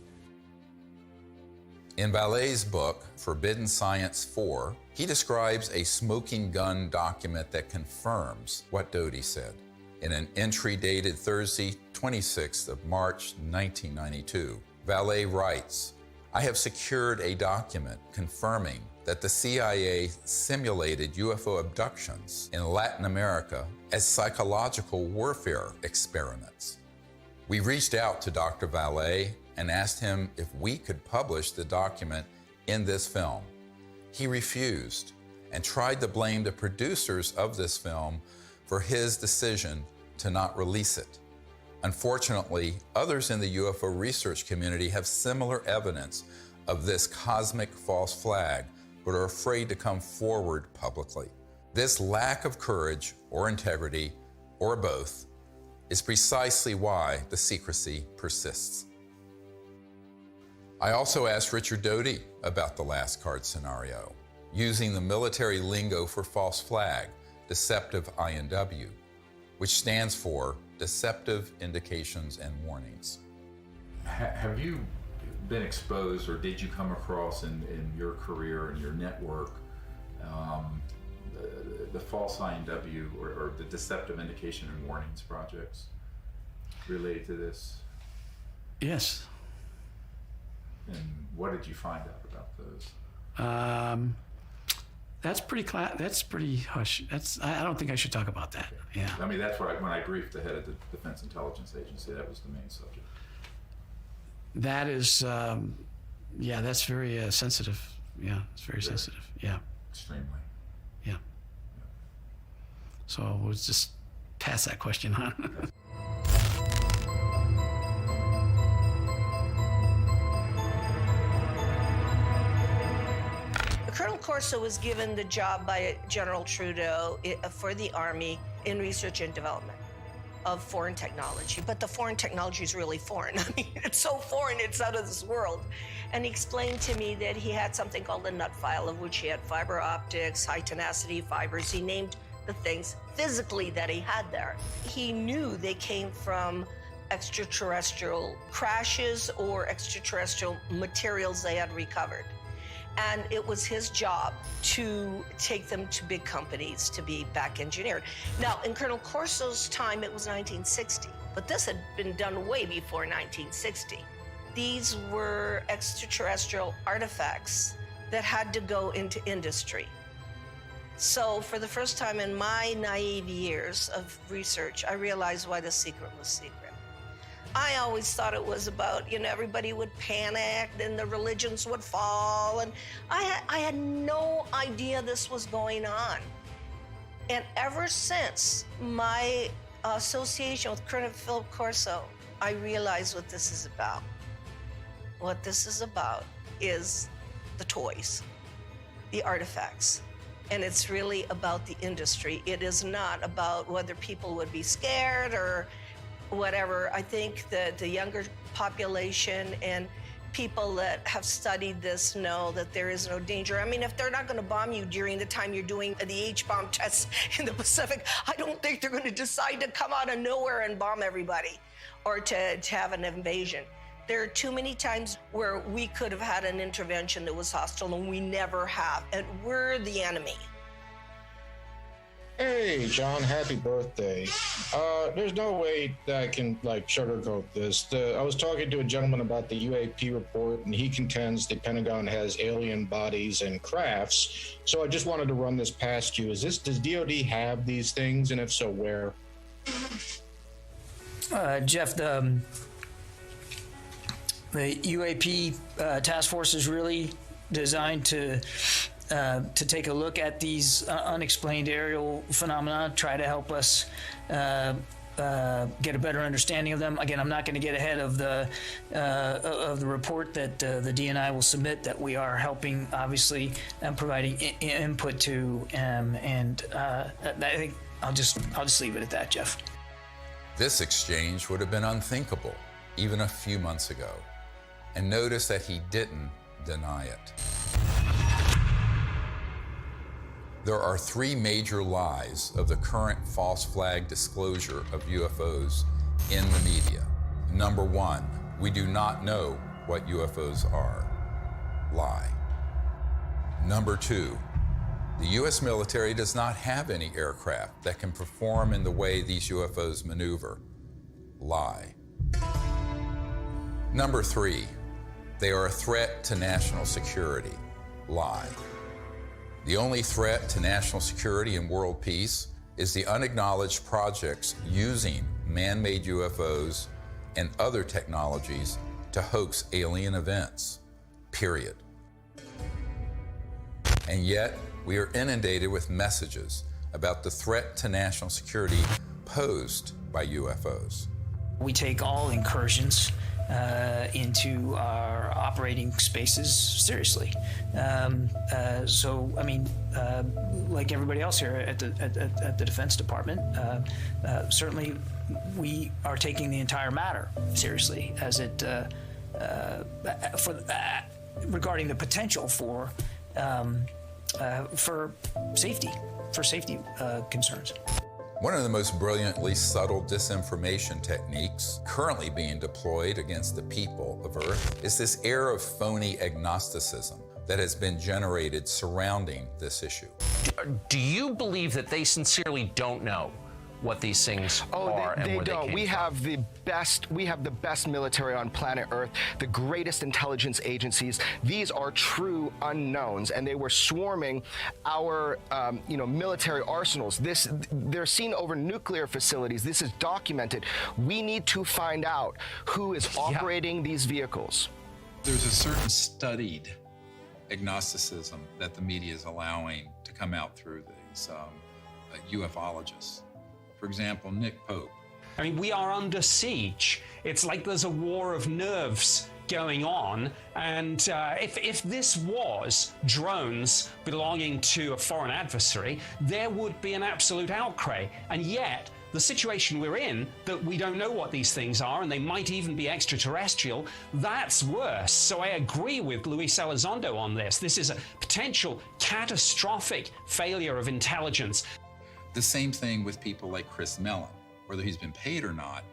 In Vallee's book, Forbidden Science 4, he describes a smoking gun document that confirms what Doty said. In an entry dated Thursday, 26th of March, 1992, Vallee writes, "I have secured a document confirming that the CIA simulated UFO abductions in Latin America as psychological warfare experiments. We reached out to Dr. Vallee and asked him if we could publish the document in this film. He refused and tried to blame the producers of this film for his decision to not release it. Unfortunately, others in the UFO research community have similar evidence of this cosmic false flag, but are afraid to come forward publicly. This lack of courage or integrity, or both, is precisely why the secrecy persists." I also asked Richard Doty about the last card scenario, using the military lingo for false flag, deceptive INW, which stands for Deceptive Indications and Warnings. Have you been exposed, or did you come across in your career and your network the false INW or the Deceptive Indication and Warnings projects related to this? Yes. And what did you find out about those? That's pretty hush. I don't think I should talk about that. Okay. Yeah. I mean, that's why when I briefed the head of the Defense Intelligence Agency, that was the main subject. That is, that's very sensitive. Yeah, it's very sensitive. Yeah. Extremely. Yeah. So we'll just pass that question on. Colonel Corso was given the job by General Trudeau for the Army in research and development of foreign technology. But the foreign technology is really foreign. I mean, it's so foreign, it's out of this world. And he explained to me that he had something called a nut file, of which he had fiber optics, high tenacity fibers. He named the things physically that he had there. He knew they came from extraterrestrial crashes or extraterrestrial materials they had recovered. And it was his job to take them to big companies to be back engineered. Now, in Colonel Corso's time, it was 1960, but this had been done way before 1960. These were extraterrestrial artifacts that had to go into industry. So for the first time in my naive years of research, I realized why the secret was secret. I always thought it was about, everybody would panic, then the religions would fall, and I had no idea this was going on. And ever since my association with Colonel Philip Corso, I realized what this is about. What this is about is the toys, the artifacts. And it's really about the industry. It is not about whether people would be scared or whatever. I think that the younger population and people that have studied this know that there is no danger. I mean, if they're not going to bomb you during the time you're doing the H-bomb tests in the Pacific, I don't think they're going to decide to come out of nowhere and bomb everybody or to have an invasion. There are too many times where we could have had an intervention that was hostile, and we never have, and we're the enemy. Hey, John, happy birthday. There's no way that I can, sugarcoat this. I was talking to a gentleman about the UAP report, and he contends the Pentagon has alien bodies and crafts. So I just wanted to run this past you. Does DOD have these things, and if so, where? Jeff, the UAP task force is really designed to take a look at these unexplained aerial phenomena, try to help us get a better understanding of them. Again, I'm not going to get ahead of the report that the DNI will submit, that we are helping, obviously, and providing input to, and I think I'll just leave it at that, Jeff. This exchange would have been unthinkable even a few months ago. And notice that he didn't deny it. There are three major lies of the current false flag disclosure of UFOs in the media. Number one, we do not know what UFOs are. Lie. Number two, the U.S. military does not have any aircraft that can perform in the way these UFOs maneuver. Lie. Number three, they are a threat to national security. Lie. The only threat to national security and world peace is the unacknowledged projects using man-made UFOs and other technologies to hoax alien events, period. And yet, we are inundated with messages about the threat to national security posed by UFOs. We take all incursions into our operating spaces seriously. So, I mean, like everybody else here at the Defense Department, certainly we are taking the entire matter seriously as it regarding the potential for safety concerns. One of the most brilliantly subtle disinformation techniques currently being deployed against the people of Earth is this air of phony agnosticism that has been generated surrounding this issue. Do you believe that they sincerely don't know what these things are and where they don't? We have the best military on planet Earth, the greatest intelligence agencies. These are true unknowns, and they were swarming our military arsenals. They're seen over nuclear facilities. This is documented. We need to find out who is operating these vehicles. There's a certain studied agnosticism that the media is allowing to come out through these ufologists. For example, Nick Pope. I mean, we are under siege. It's like there's a war of nerves going on. And if this was drones belonging to a foreign adversary, there would be an absolute outcry. And yet, the situation we're in, that we don't know what these things are, and they might even be extraterrestrial, that's worse. So I agree with Luis Elizondo on this. This is a potential catastrophic failure of intelligence. The same thing with people like Chris Mellon, whether he's been paid or not.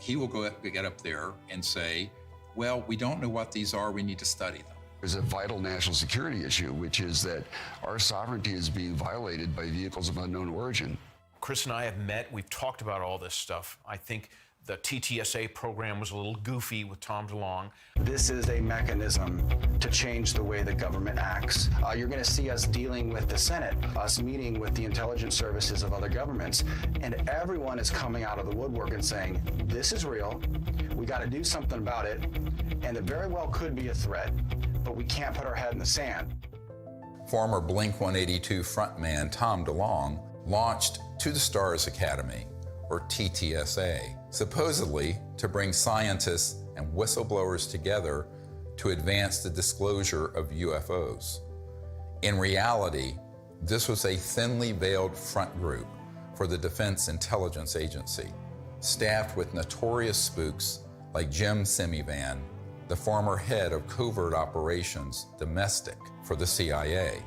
he will get up there and say, well, we don't know what these are, we need to study them. There's a vital national security issue, which is that our sovereignty is being violated by vehicles of unknown origin. Chris and I have met, we've talked about all this stuff. I think the TTSA program was a little goofy with Tom DeLonge. This is a mechanism to change the way the government acts. You're going to see us dealing with the Senate, us meeting with the intelligence services of other governments, and everyone is coming out of the woodwork and saying, this is real, we got to do something about it, and it very well could be a threat, but we can't put our head in the sand. Former Blink-182 frontman Tom DeLonge launched To the Stars Academy, or TTSA, supposedly to bring scientists and whistleblowers together to advance the disclosure of UFOs. In reality, this was a thinly veiled front group for the Defense Intelligence Agency, staffed with notorious spooks like Jim Semivan, the former head of covert operations domestic for the CIA.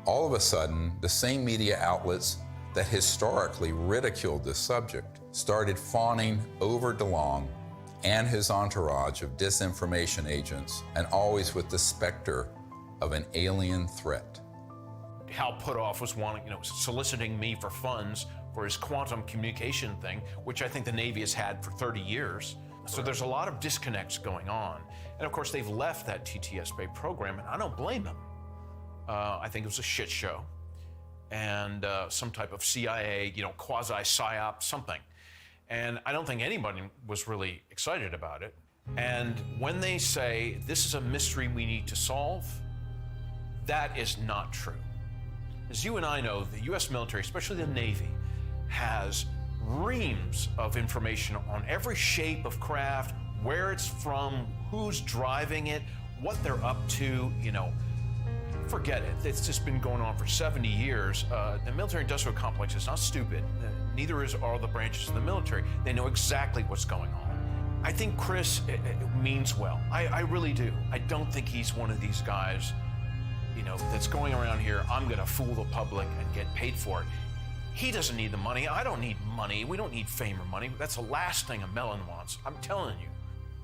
All of a sudden, the same media outlets that historically ridiculed this subject started fawning over DeLonge and his entourage of disinformation agents, and always with the specter of an alien threat. Hal Puthoff was soliciting me for funds for his quantum communication thing, which I think the Navy has had for 30 years. So there's a lot of disconnects going on. And of course, they've left that TTSA program, and I don't blame them. I think it was a shit show. And some type of CIA, quasi-psyop, something. And I don't think anybody was really excited about it. And when they say, this is a mystery we need to solve, that is not true. As you and I know, the U.S. military, especially the Navy, has reams of information on every shape of craft, where it's from, who's driving it, what they're up to, Forget it. It's just been going on for 70 years. The military-industrial complex is not stupid. Neither are the branches of the military. They know exactly what's going on. I think Chris means well. I really do. I don't think he's one of these guys, that's going around here, I'm going to fool the public and get paid for it. He doesn't need the money. I don't need money. We don't need fame or money. That's the last thing a melon wants. I'm telling you.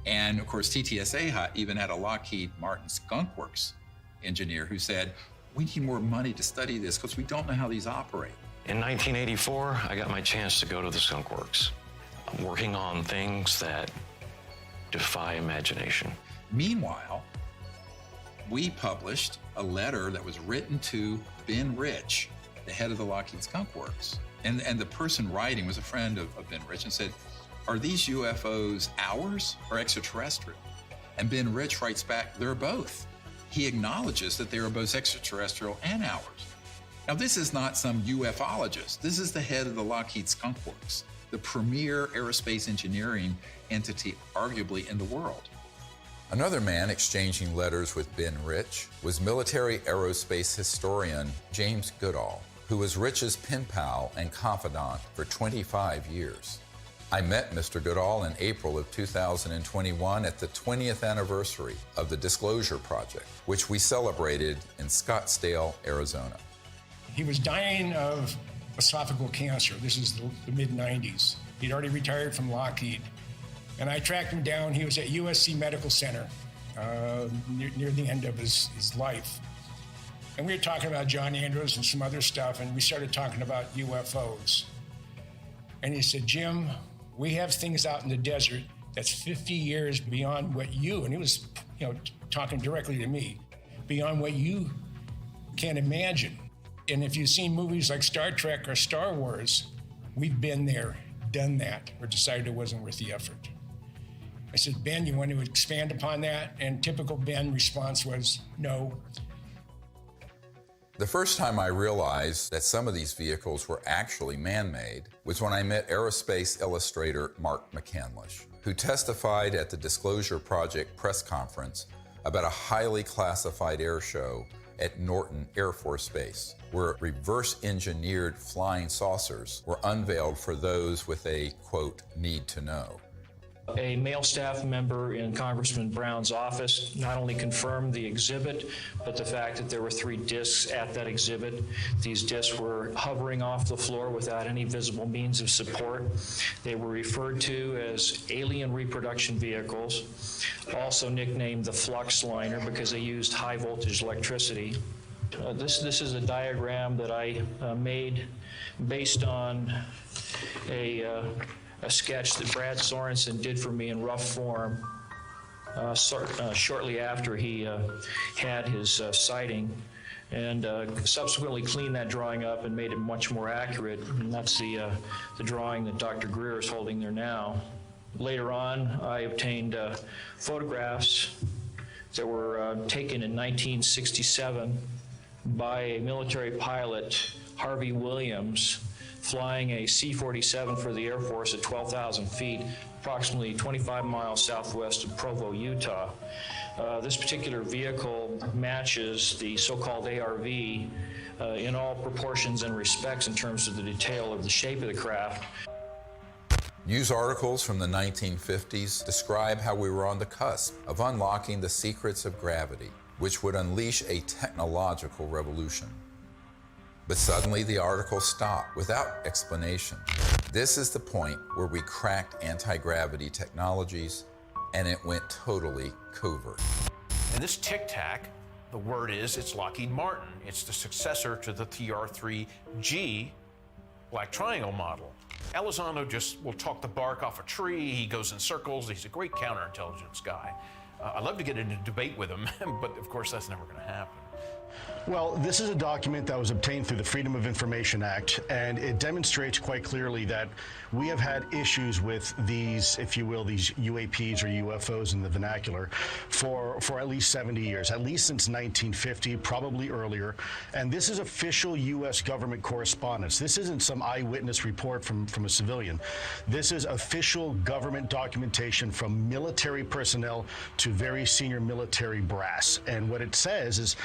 And, of course, TTSA even had a Lockheed Martin Skunk Works engineer who said, we need more money to study this because we don't know how these operate. In 1984, I got my chance to go to the Skunk Works. I'm working on things that defy imagination. Meanwhile, we published a letter that was written to Ben Rich, the head of the Lockheed Skunk Works. And the person writing was a friend of Ben Rich and said, are these UFOs ours or extraterrestrial? And Ben Rich writes back, they're both. He acknowledges that they are both extraterrestrial and ours. Now, this is not some ufologist. This is the head of the Lockheed Skunk Works, the premier aerospace engineering entity, arguably, in the world. Another man exchanging letters with Ben Rich was military aerospace historian James Goodall, who was Rich's pen pal and confidant for 25 years. I met Mr. Goodall in April of 2021 at the 20th anniversary of the Disclosure Project, which we celebrated in Scottsdale, Arizona. He was dying of esophageal cancer. This is the mid-90s. He'd already retired from Lockheed. And I tracked him down. He was at USC Medical Center near the end of his life. And we were talking about John Andrews and some other stuff, and we started talking about UFOs. And he said, Jim, we have things out in the desert that's 50 years beyond what you, and he was talking directly to me, beyond what you can imagine. And if you've seen movies like Star Trek or Star Wars, we've been there, done that, or decided it wasn't worth the effort. I said, Ben, you want to expand upon that? And typical Ben response was, no. The first time I realized that some of these vehicles were actually man-made was when I met aerospace illustrator Mark McCandlish, who testified at the Disclosure Project press conference about a highly classified air show at Norton Air Force Base, where reverse-engineered flying saucers were unveiled for those with a, quote, need to know. A male staff member in Congressman Brown's office not only confirmed the exhibit, but the fact that there were 3 discs at that exhibit. These discs were hovering off the floor without any visible means of support. They were referred to as alien reproduction vehicles, also nicknamed the flux liner because they used high voltage electricity. This is a diagram that I made based on a sketch that Brad Sorensen did for me in rough form shortly after he had his sighting, and subsequently cleaned that drawing up and made it much more accurate. And that's the drawing that Dr. Greer is holding there now. Later on, I obtained photographs that were taken in 1967 by a military pilot, Harvey Williams, flying a C-47 for the Air Force at 12,000 feet, approximately 25 miles southwest of Provo, Utah. This particular vehicle matches the so-called ARV in all proportions and respects in terms of the detail of the shape of the craft. News articles from the 1950s describe how we were on the cusp of unlocking the secrets of gravity, which would unleash a technological revolution. But suddenly the article stopped without explanation. This is the point where we cracked anti-gravity technologies and it went totally covert. And this Tic Tac, the word is, it's Lockheed Martin. It's the successor to the TR-3G Black Triangle model. Elizondo just will talk the bark off a tree. He goes in circles. He's a great counterintelligence guy. I'd love to get into a debate with him, but of course that's never going to happen. Well, this is a document that was obtained through the Freedom of Information Act, and it demonstrates quite clearly that we have had issues with these, if you will, these UAPs or UFOs in the vernacular for at least 70 years, at least since 1950, probably earlier. And this is official U.S. government correspondence. This isn't some eyewitness report from a civilian. This is official government documentation from military personnel to very senior military brass. And what it says is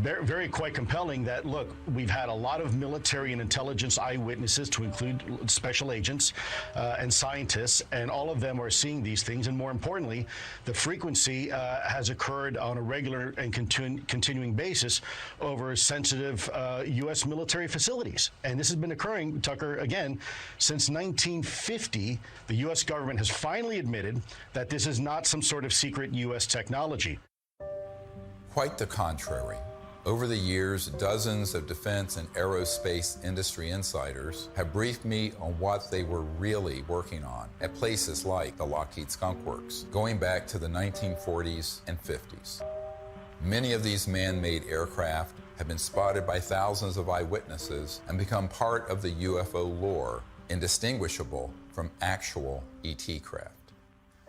very quite compelling that, look, we've had a lot of military and intelligence eyewitnesses, to include special agents and scientists, and all of them are seeing these things. And more importantly, the frequency has occurred on a regular and continuing basis over sensitive U.S. military facilities. And this has been occurring, Tucker, again, since 1950. The U.S. government has finally admitted that this is not some sort of secret U.S. technology. Quite the contrary. Over the years, dozens of defense and aerospace industry insiders have briefed me on what they were really working on at places like the Lockheed Skunk Works, going back to the 1940s and 50s. Many of these man-made aircraft have been spotted by thousands of eyewitnesses and become part of the UFO lore, indistinguishable from actual ET craft.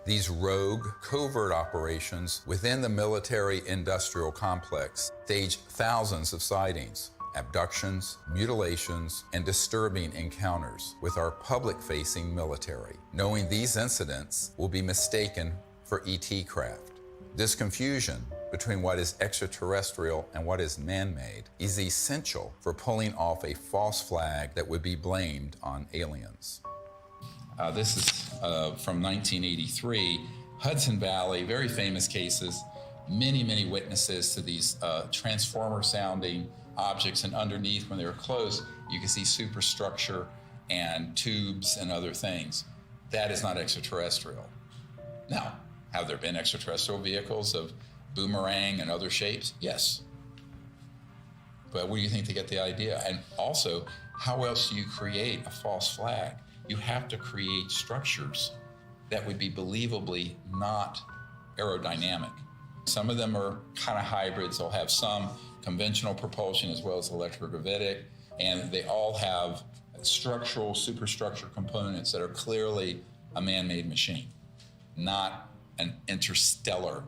These rogue, covert operations within the military-industrial complex stage thousands of sightings, abductions, mutilations, and disturbing encounters with our public-facing military, knowing these incidents will be mistaken for ET craft. This confusion between what is extraterrestrial and what is man-made is essential for pulling off a false flag that would be blamed on aliens. This is from 1983, Hudson Valley, very famous cases, many witnesses to these transformer-sounding objects, and underneath, when they were close, you can see superstructure and tubes and other things. That is not extraterrestrial. Now, have there been extraterrestrial vehicles of boomerang and other shapes? Yes. But where do you think they get the idea? And also, how else do you create a false flag? You have to create structures that would be believably not aerodynamic. Some of them are kind of hybrids. They'll have some conventional propulsion as well as electrogravitic, and they all have structural, superstructure components that are clearly a man-made machine, not an interstellar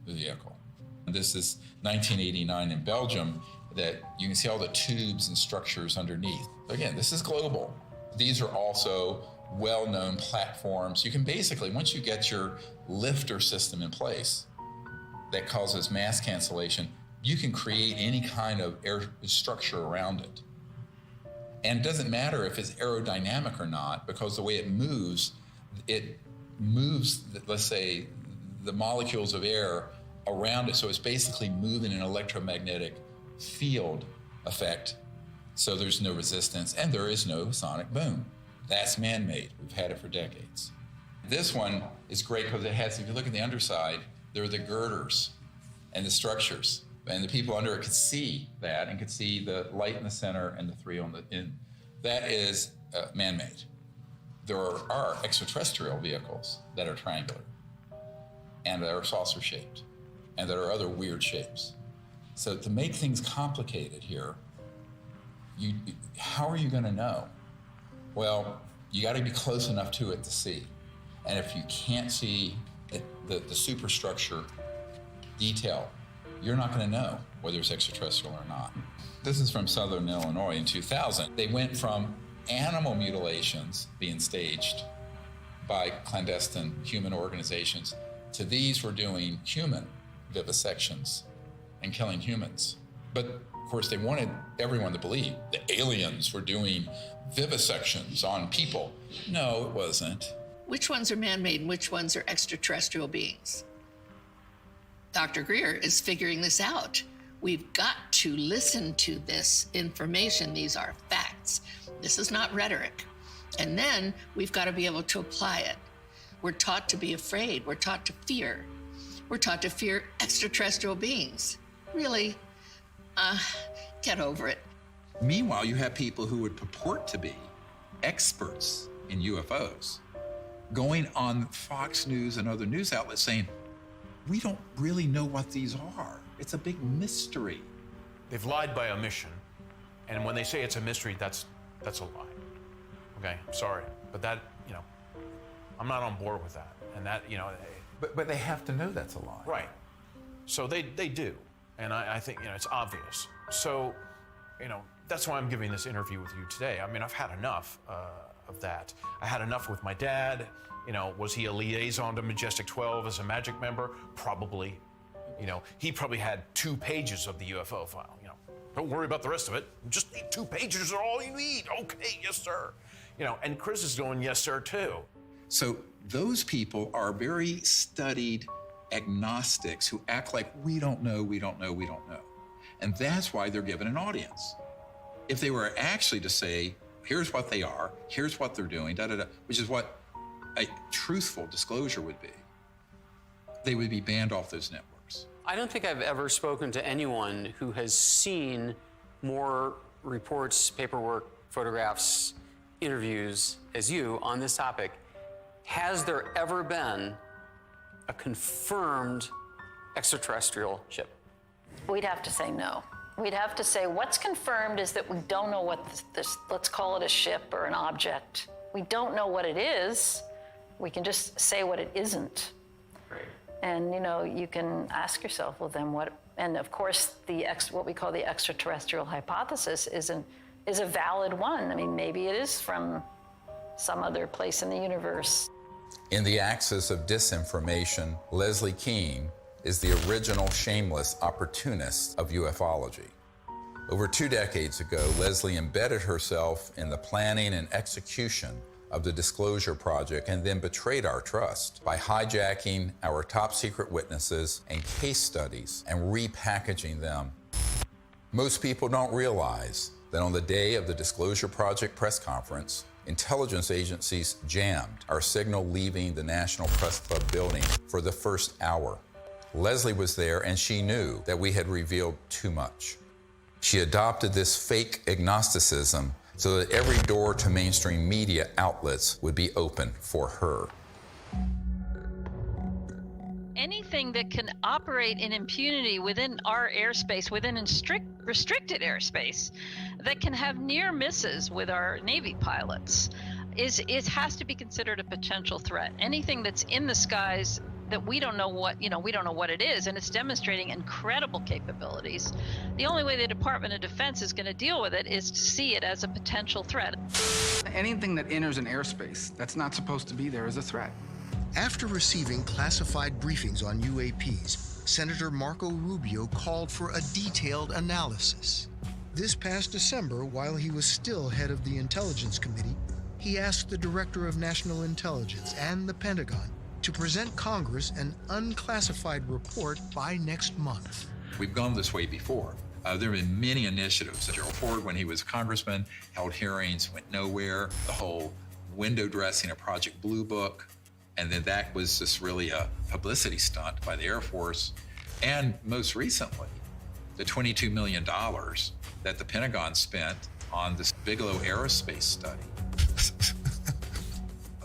vehicle. This is 1989 in Belgium, that you can see all the tubes and structures underneath. Again, this is global. These are also well-known platforms. You can basically, once you get your lifter system in place that causes mass cancellation, you can create any kind of air structure around it. And it doesn't matter if it's aerodynamic or not, because the way it moves, it moves, let's say, the molecules of air around it. So it's basically moving an electromagnetic field effect. So there's no resistance and there is no sonic boom. That's man-made. We've had it for decades. This one is great because it has, if you look at the underside, there are the girders and the structures. And the people under it could see that and could see the light in the center and the three on the end. That is man-made. There are extraterrestrial vehicles that are triangular and that are saucer-shaped and that are other weird shapes. So to make things complicated here, how are you going to know? Well, you got to be close enough to it to see. And if you can't see the superstructure detail, you're not going to know whether it's extraterrestrial or not. This is from Southern Illinois in 2000. They went from animal mutilations being staged by clandestine human organizations to these were doing human vivisections and killing humans. But of course, they wanted everyone to believe the aliens were doing vivisections on people. No, it wasn't. Which ones are man-made and which ones are extraterrestrial beings? Dr. Greer is figuring this out. We've got to listen to this information. These are facts. This is not rhetoric. And then we've got to be able to apply it. We're taught to be afraid. We're taught to fear. We're taught to fear extraterrestrial beings. Really? Get over it. Meanwhile, you have people who would purport to be experts in UFOs going on Fox News and other news outlets saying, we don't really know what these are. It's a big mystery. They've lied by omission. And when they say it's a mystery, that's a lie. Okay, I'm sorry. But that, I'm not on board with that. And that, But they have to know that's a lie. Right. So they do. And I think, it's obvious. So, that's why I'm giving this interview with you today. I mean, I've had enough of that. I had enough with my dad. Was he a liaison to Majestic 12 as a magic member? Probably. He probably had 2 pages of the UFO file. Don't worry about the rest of it. Just 2 pages are all you need. Okay, yes, sir. And Chris is going, yes, sir, too. So those people are very studied agnostics who act like we don't know. And that's why they're given an audience. If they were actually to say, here's what they are, here's what they're doing, which is what a truthful disclosure would be, they would be banned off those networks. I don't think I've ever spoken to anyone who has seen more reports, paperwork, photographs, interviews as you on this topic. Has there ever been a confirmed extraterrestrial ship? We'd have to say no. We'd have to say what's confirmed is that we don't know what this, let's call it a ship or an object. We don't know what it is. We can just say what it isn't. Right. And you can ask yourself, well then what, and of course what we call the extraterrestrial hypothesis is a valid one. I mean, maybe it is from some other place in the universe. In the axis of disinformation, Leslie Kean is the original shameless opportunist of ufology. Over 2 decades ago, Leslie embedded herself in the planning and execution of the Disclosure Project and then betrayed our trust by hijacking our top secret witnesses and case studies and repackaging them. Most people don't realize that on the day of the Disclosure Project press conference, intelligence agencies jammed our signal leaving the National Press Club building for the first hour. Leslie was there and she knew that we had revealed too much. She adopted this fake agnosticism so that every door to mainstream media outlets would be open for her. Anything that can operate in impunity within our airspace, within restricted airspace, that can have near misses with our Navy pilots, it has to be considered a potential threat. Anything that's in the skies that we don't know what it is, and it's demonstrating incredible capabilities. The only way the Department of Defense is going to deal with it is to see it as a potential threat. Anything that enters an airspace that's not supposed to be there is a threat. After receiving classified briefings on UAPs, Senator Marco Rubio called for a detailed analysis. This past December, while he was still head of the Intelligence Committee, he asked the Director of National Intelligence and the Pentagon to present Congress an unclassified report by next month. We've gone this way before. There have been many initiatives. Gerald Ford, when he was a congressman, held hearings, went nowhere. The whole window dressing of Project Blue Book, and then that was just really a publicity stunt by the Air Force. And most recently, the $22 million that the Pentagon spent on this Bigelow aerospace study.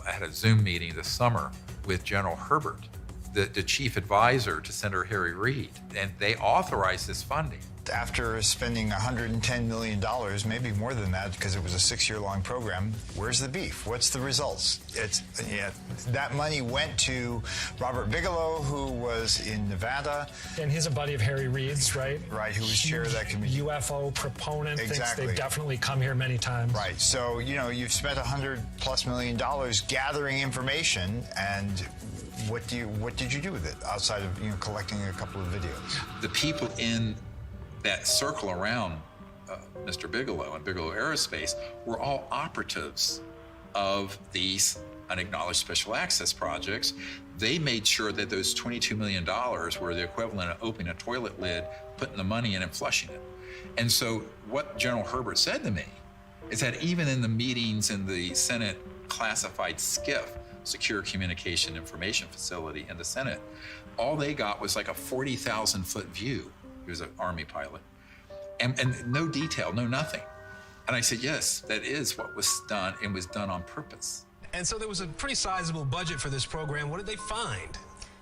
I had a Zoom meeting this summer with General Herbert, the chief advisor to Senator Harry Reid, and they authorized this funding. After spending $110 million, maybe more than that, because it was a 6-year-long program, where's the beef? What's the results? That money went to Robert Bigelow, who was in Nevada. And he's a buddy of Harry Reid's, right? Right, who was chair of that committee. UFO proponent. Exactly. Thinks they've definitely come here many times. Right, so, you've spent $100+ million gathering information, and what did you do with it outside of collecting a couple of videos? The people in that circle around Mr. Bigelow and Bigelow Aerospace were all operatives of these unacknowledged special access projects. They made sure that those $22 million were the equivalent of opening a toilet lid, putting the money in and flushing it. And so what General Herbert said to me is that even in the meetings in the Senate classified SCIF, Secure Communication Information Facility in the Senate, all they got was like a 40,000-foot view. He was an Army pilot. And no detail, no nothing. And I said, yes, that is what was done, and was done on purpose. And so there was a pretty sizable budget for this program. What did they find?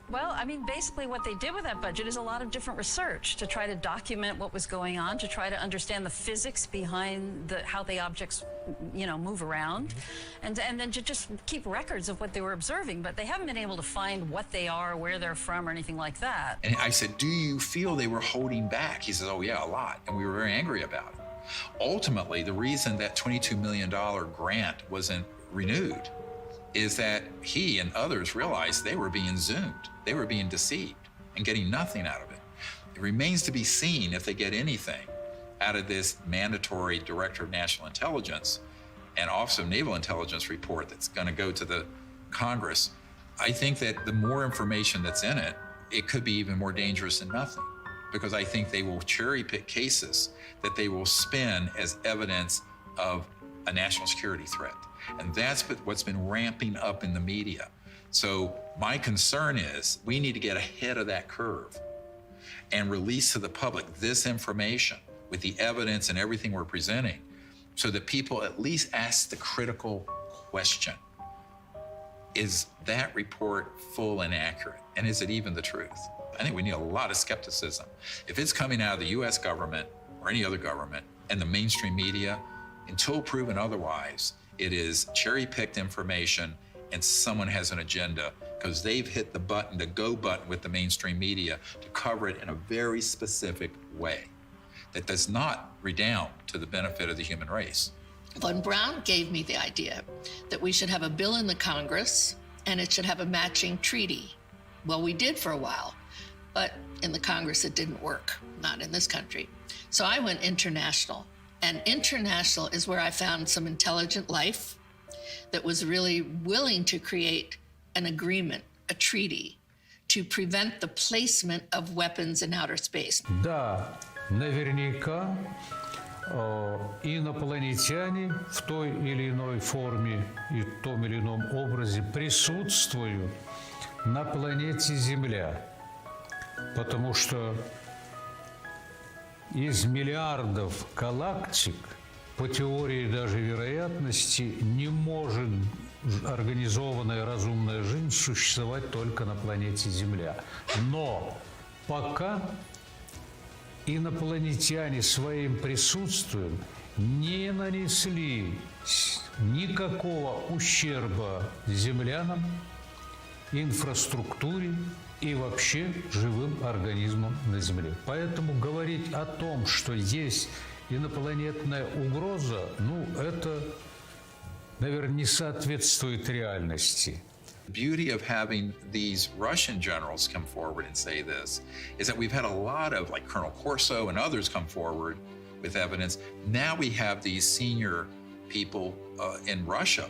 Well, I mean, basically what they did with that budget is a lot of different research to try to document what was going on, to try to understand the physics behind how the objects, move around, and then to just keep records of what they were observing. But they haven't been able to find what they are, where they're from, or anything like that. And I said, do you feel they were holding back? He says, oh yeah, a lot. And we were very angry about it. Ultimately, the reason that $22 million grant wasn't renewed is that he and others realized they were being zoomed. They were being deceived and getting nothing out of it. It remains to be seen if they get anything out of this mandatory Director of National Intelligence and Office of Naval Intelligence report that's going to go to the Congress. I think that the more information that's in it, it could be even more dangerous than nothing, because I think they will cherry pick cases that they will spin as evidence of a national security threat. And that's what's been ramping up in the media. So my concern is we need to get ahead of that curve and release to the public this information with the evidence and everything we're presenting, so that people at least ask the critical question: is that report full and accurate? And is it even the truth? I think we need a lot of skepticism. If it's coming out of the US government or any other government and the mainstream media, until proven otherwise, it is cherry-picked information, and someone has an agenda because they've hit the button, the go button with the mainstream media to cover it in a very specific way that does not redound to the benefit of the human race. Von Braun gave me the idea that we should have a bill in the Congress and it should have a matching treaty. Well, we did for a while, but in the Congress it didn't work, not in this country. So I went international. And international is where I found some intelligent life that was really willing to create an agreement, a treaty, to prevent the placement of weapons in outer space. Да, наверняка инопланетяне в той или иной форме и в том или ином образе присутствуют на планете Земля, потому что из миллиардов галактик, по теории даже вероятности, не может организованная разумная жизнь существовать только на планете Земля. Но пока инопланетяне своим присутствием не нанесли никакого ущерба землянам, инфраструктуре и вообще живым организмам на Земле. Поэтому говорить о том, что есть инопланетная угроза, это, наверное, не соответствует реальности. The beauty of having these Russian generals come forward and say this is that we've had a lot of, like Colonel Corso and others, come forward with evidence. Now we have these senior people in Russia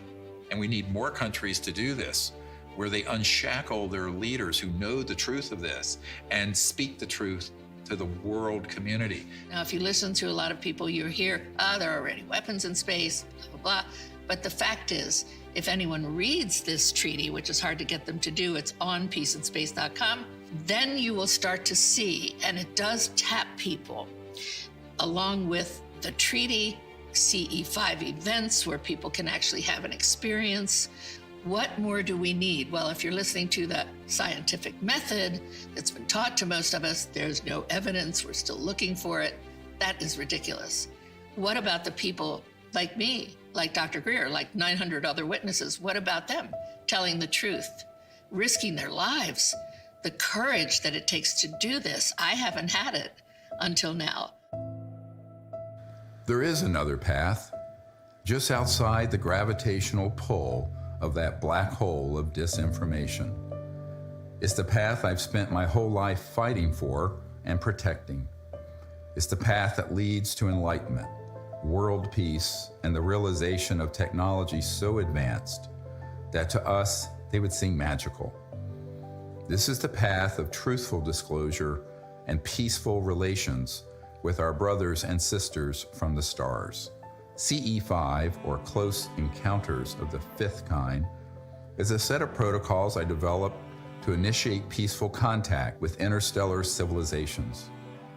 And we need more countries to do this, where they unshackle their leaders who know the truth of this and speak the truth to the world community. Now, if you listen to a lot of people, you hear, there are already weapons in space, blah, blah, blah. But the fact is, if anyone reads this treaty, which is hard to get them to do, it's on peaceandspace.com, then you will start to see, and it does tap people, along with the treaty, CE5 events where people can actually have an experience. What more do we need? Well, if you're listening to the scientific method that's been taught to most of us, there's no evidence, we're still looking for it. That is ridiculous. What about the people like me, like Dr. Greer, like 900 other witnesses? What about them telling the truth, risking their lives? The courage that it takes to do this, I haven't had it until now. There is another path, just outside the gravitational pull of that black hole of disinformation. It's the path I've spent my whole life fighting for and protecting. It's the path that leads to enlightenment, world peace, and the realization of technology so advanced that to us, they would seem magical. This is the path of truthful disclosure and peaceful relations with our brothers and sisters from the stars. CE5, or Close Encounters of the Fifth Kind, is a set of protocols I developed to initiate peaceful contact with interstellar civilizations.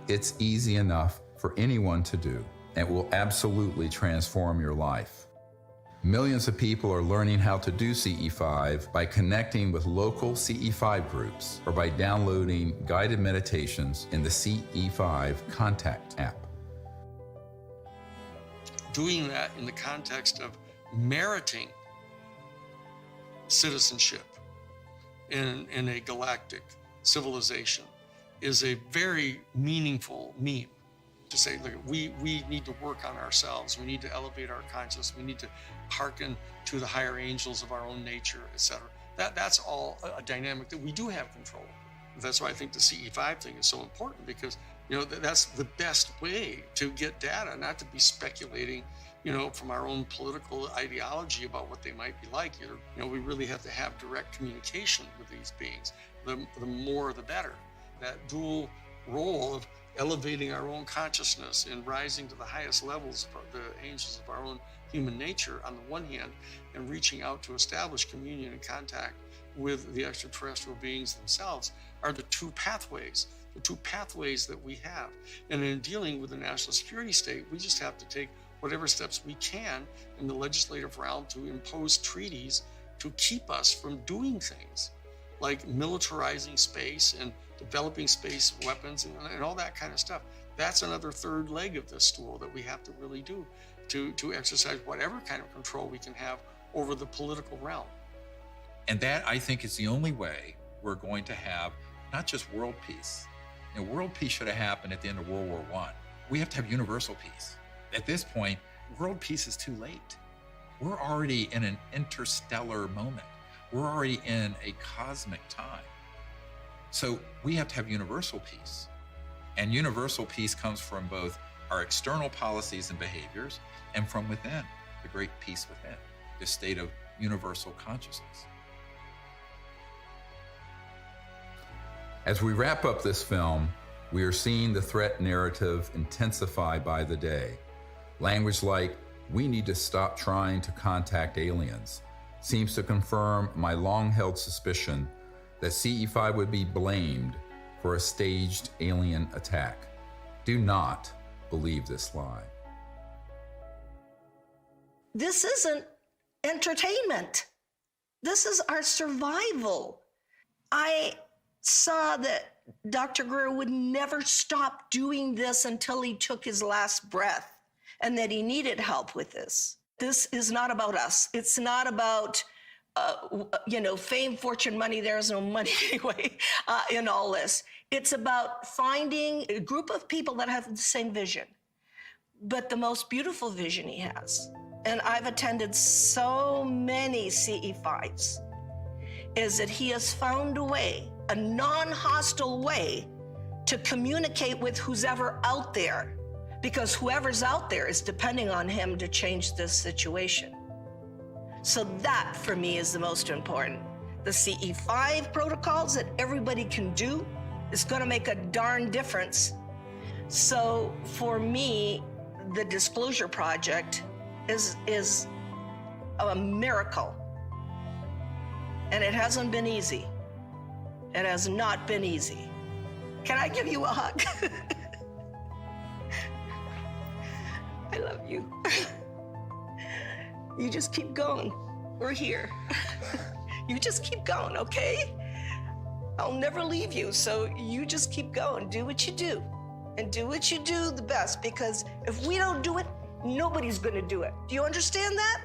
It's easy enough for anyone to do, and will absolutely transform your life. Millions of people are learning how to do CE5 by connecting with local CE5 groups or by downloading guided meditations in the CE5 Contact app. Doing that in the context of meriting citizenship in a galactic civilization is a very meaningful meme. To say, look, we need to work on ourselves. We need to elevate our consciousness. We need to hearken to the higher angels of our own nature, etc. That's all a dynamic that we do have control over. That's why I think the CE5 thing is so important, because that's the best way to get data, not to be speculating, from our own political ideology about what they might be like. We really have to have direct communication with these beings. The more, the better. That dual role of elevating our own consciousness and rising to the highest levels of the angels of our own human nature on the one hand, and reaching out to establish communion and contact with the extraterrestrial beings themselves are the two pathways that we have. And in dealing with the national security state, we just have to take whatever steps we can in the legislative realm to impose treaties to keep us from doing things like militarizing space and developing space weapons and all that kind of stuff. That's another third leg of this stool that we have to really do to exercise whatever kind of control we can have over the political realm. And that, I think, is the only way we're going to have not just world peace. World peace should have happened at the end of World War I. We have to have universal peace. At this point, world peace is too late. We're already in an interstellar moment. We're already in a cosmic time. So we have to have universal peace. And universal peace comes from both our external policies and behaviors and from within, the great peace within, the state of universal consciousness. As we wrap up this film, we are seeing the threat narrative intensify by the day. Language like, "We need to stop trying to contact aliens," seems to confirm my long-held suspicion that CE5 would be blamed for a staged alien attack. Do not believe this lie. This isn't entertainment. This is our survival. I saw that Dr. Greer would never stop doing this until he took his last breath, and that he needed help with this. This is not about us. It's not about, fame, fortune, money. There is no money anyway in all this. It's about finding a group of people that have the same vision, but the most beautiful vision he has, and I've attended so many CE5s, is that he has found a way, a non-hostile way, to communicate with who's ever out there, because whoever's out there is depending on him to change this situation. So that, for me, is the most important. The CE5 protocols that everybody can do is going to make a darn difference. So for me, the Disclosure Project is a miracle. And it hasn't been easy. It has not been easy. Can I give you a hug? I love you. You just keep going. We're here. You just keep going, okay? I'll never leave you, so you just keep going. Do what you do. And do what you do the best, because if we don't do it, nobody's gonna do it. Do you understand that?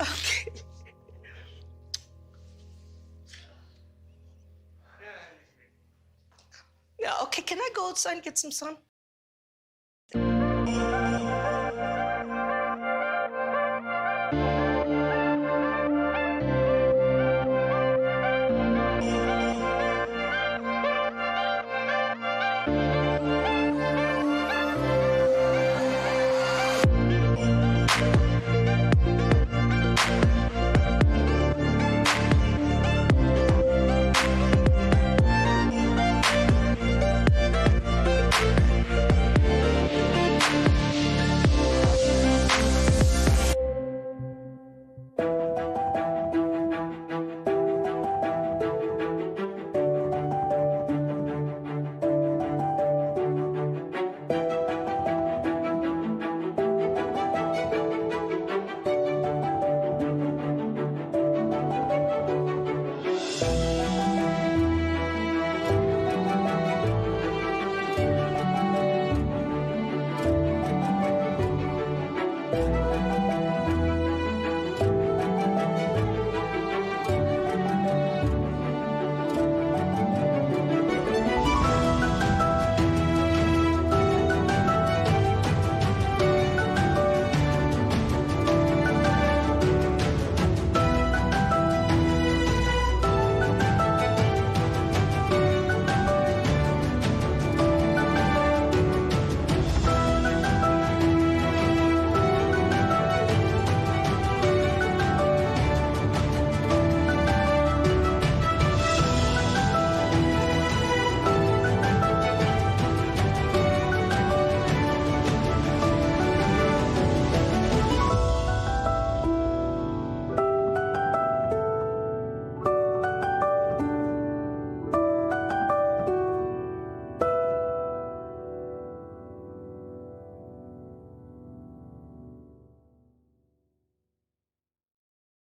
Okay. Yeah, okay, can I go outside and get some sun?